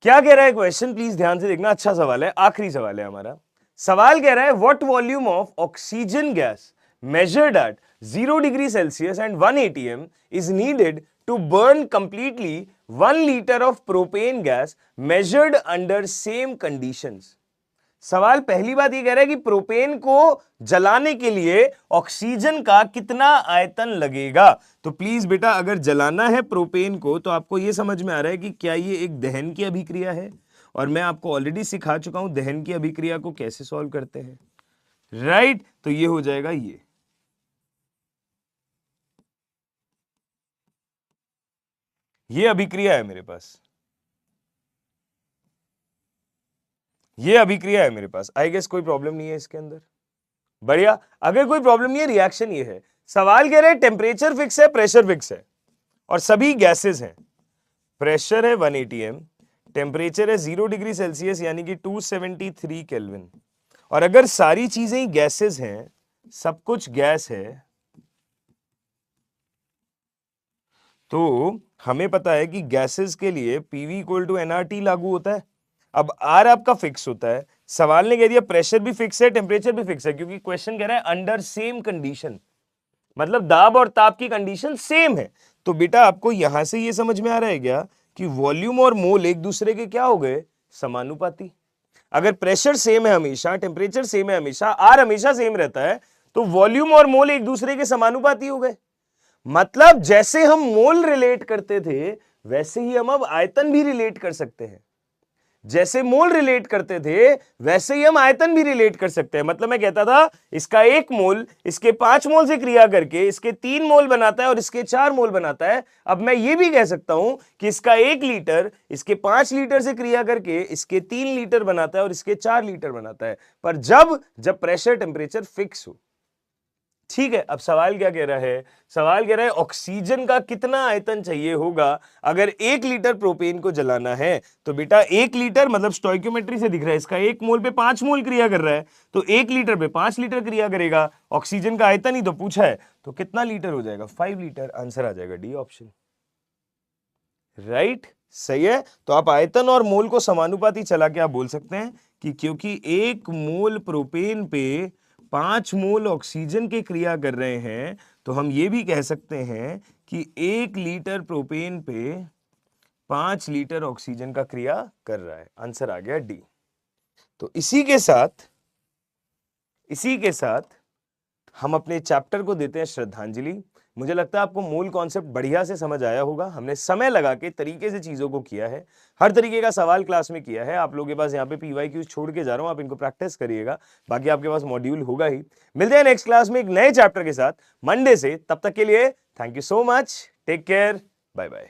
क्या कह रहा है क्वेश्चन, प्लीज ध्यान से देखना। अच्छा सवाल है, आखिरी सवाल है हमारा। सवाल कह रहा है what volume of oxygen gas measured at 0 degree Celsius and 1 atm is needed to burn completely 1 liter of propane gas measured under same conditions। सवाल पहली बात ये कह रहा है कि प्रोपेन को जलाने के लिए ऑक्सीजन का कितना आयतन लगेगा। तो प्लीज बेटा अगर जलाना है प्रोपेन को तो आपको यह समझ में आ रहा है कि क्या ये एक दहन की अभिक्रिया है, और मैं आपको ऑलरेडी सिखा चुका हूं दहन की अभिक्रिया को कैसे सॉल्व करते हैं, राइट। तो ये हो जाएगा ये अभिक्रिया है मेरे पास, ये अभिक्रिया है मेरे पास। आई गेस कोई प्रॉब्लम नहीं है इसके अंदर, बढ़िया। अगर कोई प्रॉब्लम नहीं है, रिएक्शन ये है। सवाल कह रहे हैं टेम्परेचर फिक्स है, प्रेशर फिक्स है और सभी गैसेस हैं। प्रेशर है 1 atm, टेम्परेचर है 0 डिग्री सेल्सियस यानी कि 273 केल्विन, और अगर सारी चीजें ही गैसेस हैं, सब कुछ गैस है, तो हमें पता है कि गैसेस के लिए PV इक्वल टू nRT लागू होता है। अब R आपका फिक्स होता है। सवाल ने कह दिया प्रेशर भी फिक्स है, टेम्परेचर भी फिक्स है, क्योंकि क्वेश्चन कह रहा है अंडर सेम कंडीशन, मतलब दाब और ताप की कंडीशन सेम है। तो बेटा आपको यहां से ये समझ में आ रहा है क्या कि वॉल्यूम और मोल एक दूसरे के क्या हो गए, समानुपाती। अगर प्रेशर सेम है हमेशा, टेम्परेचर सेम है हमेशा, R हमेशा सेम रहता है, तो वॉल्यूम और मोल एक दूसरे के समानुपाती हो गए। मतलब जैसे हम मोल रिलेट करते थे वैसे ही हम अब आयतन भी रिलेट कर सकते हैं। जैसे मोल रिलेट करते थे वैसे ही हम आयतन भी रिलेट कर सकते हैं। मतलब मैं कहता था इसका 1 मोल इसके 5 मोल से क्रिया करके इसके 3 मोल बनाता है और इसके 4 मोल बनाता है। अब मैं ये भी कह सकता हूं कि इसका 1 लीटर इसके 5 लीटर से क्रिया करके इसके 3 लीटर बनाता है और इसके 4 लीटर बनाता है, पर जब प्रेशर टेम्परेचर फिक्स हो। ठीक है, अब सवाल क्या कह रहा है, सवाल कह रहा है ऑक्सीजन का कितना आयतन चाहिए होगा अगर 1 लीटर प्रोपेन को जलाना है। तो बेटा 1 लीटर मतलब स्टोइकियोमेट्री से दिख रहा है, इसका 1 मोल पे 5 मोल क्रिया कर रहा है, तो 1 लीटर पे 5 लीटर क्रिया करेगा। ऑक्सीजन का आयतन ही तो पूछा है, तो कितना लीटर हो जाएगा, 5 लीटर। आंसर आ जाएगा डी ऑप्शन, राइट। सही है, तो आप आयतन और मोल को समानुपाती चला के आप बोल सकते हैं कि क्योंकि 1 मोल प्रोपेन पे 5 मोल ऑक्सीजन के क्रिया कर रहे हैं, तो हम ये भी कह सकते हैं कि 1 लीटर प्रोपेन पे 5 लीटर ऑक्सीजन का क्रिया कर रहा है। आंसर आ गया डी। तो इसी के साथ हम अपने चैप्टर को देते हैं श्रद्धांजलि। मुझे लगता है आपको मूल कॉन्सेप्ट बढ़िया से समझ आया होगा। हमने समय लगा के तरीके से चीजों को किया है, हर तरीके का सवाल क्लास में किया है। आप लोगों के पास यहाँ पे PYQs छोड़ के जा रहा हूं, आप इनको प्रैक्टिस करिएगा, बाकी आपके पास मॉड्यूल होगा ही। मिलते हैं नेक्स्ट क्लास में एक नए चैप्टर के साथ मंडे से। तब तक के लिए thank you so much, take care, bye bye.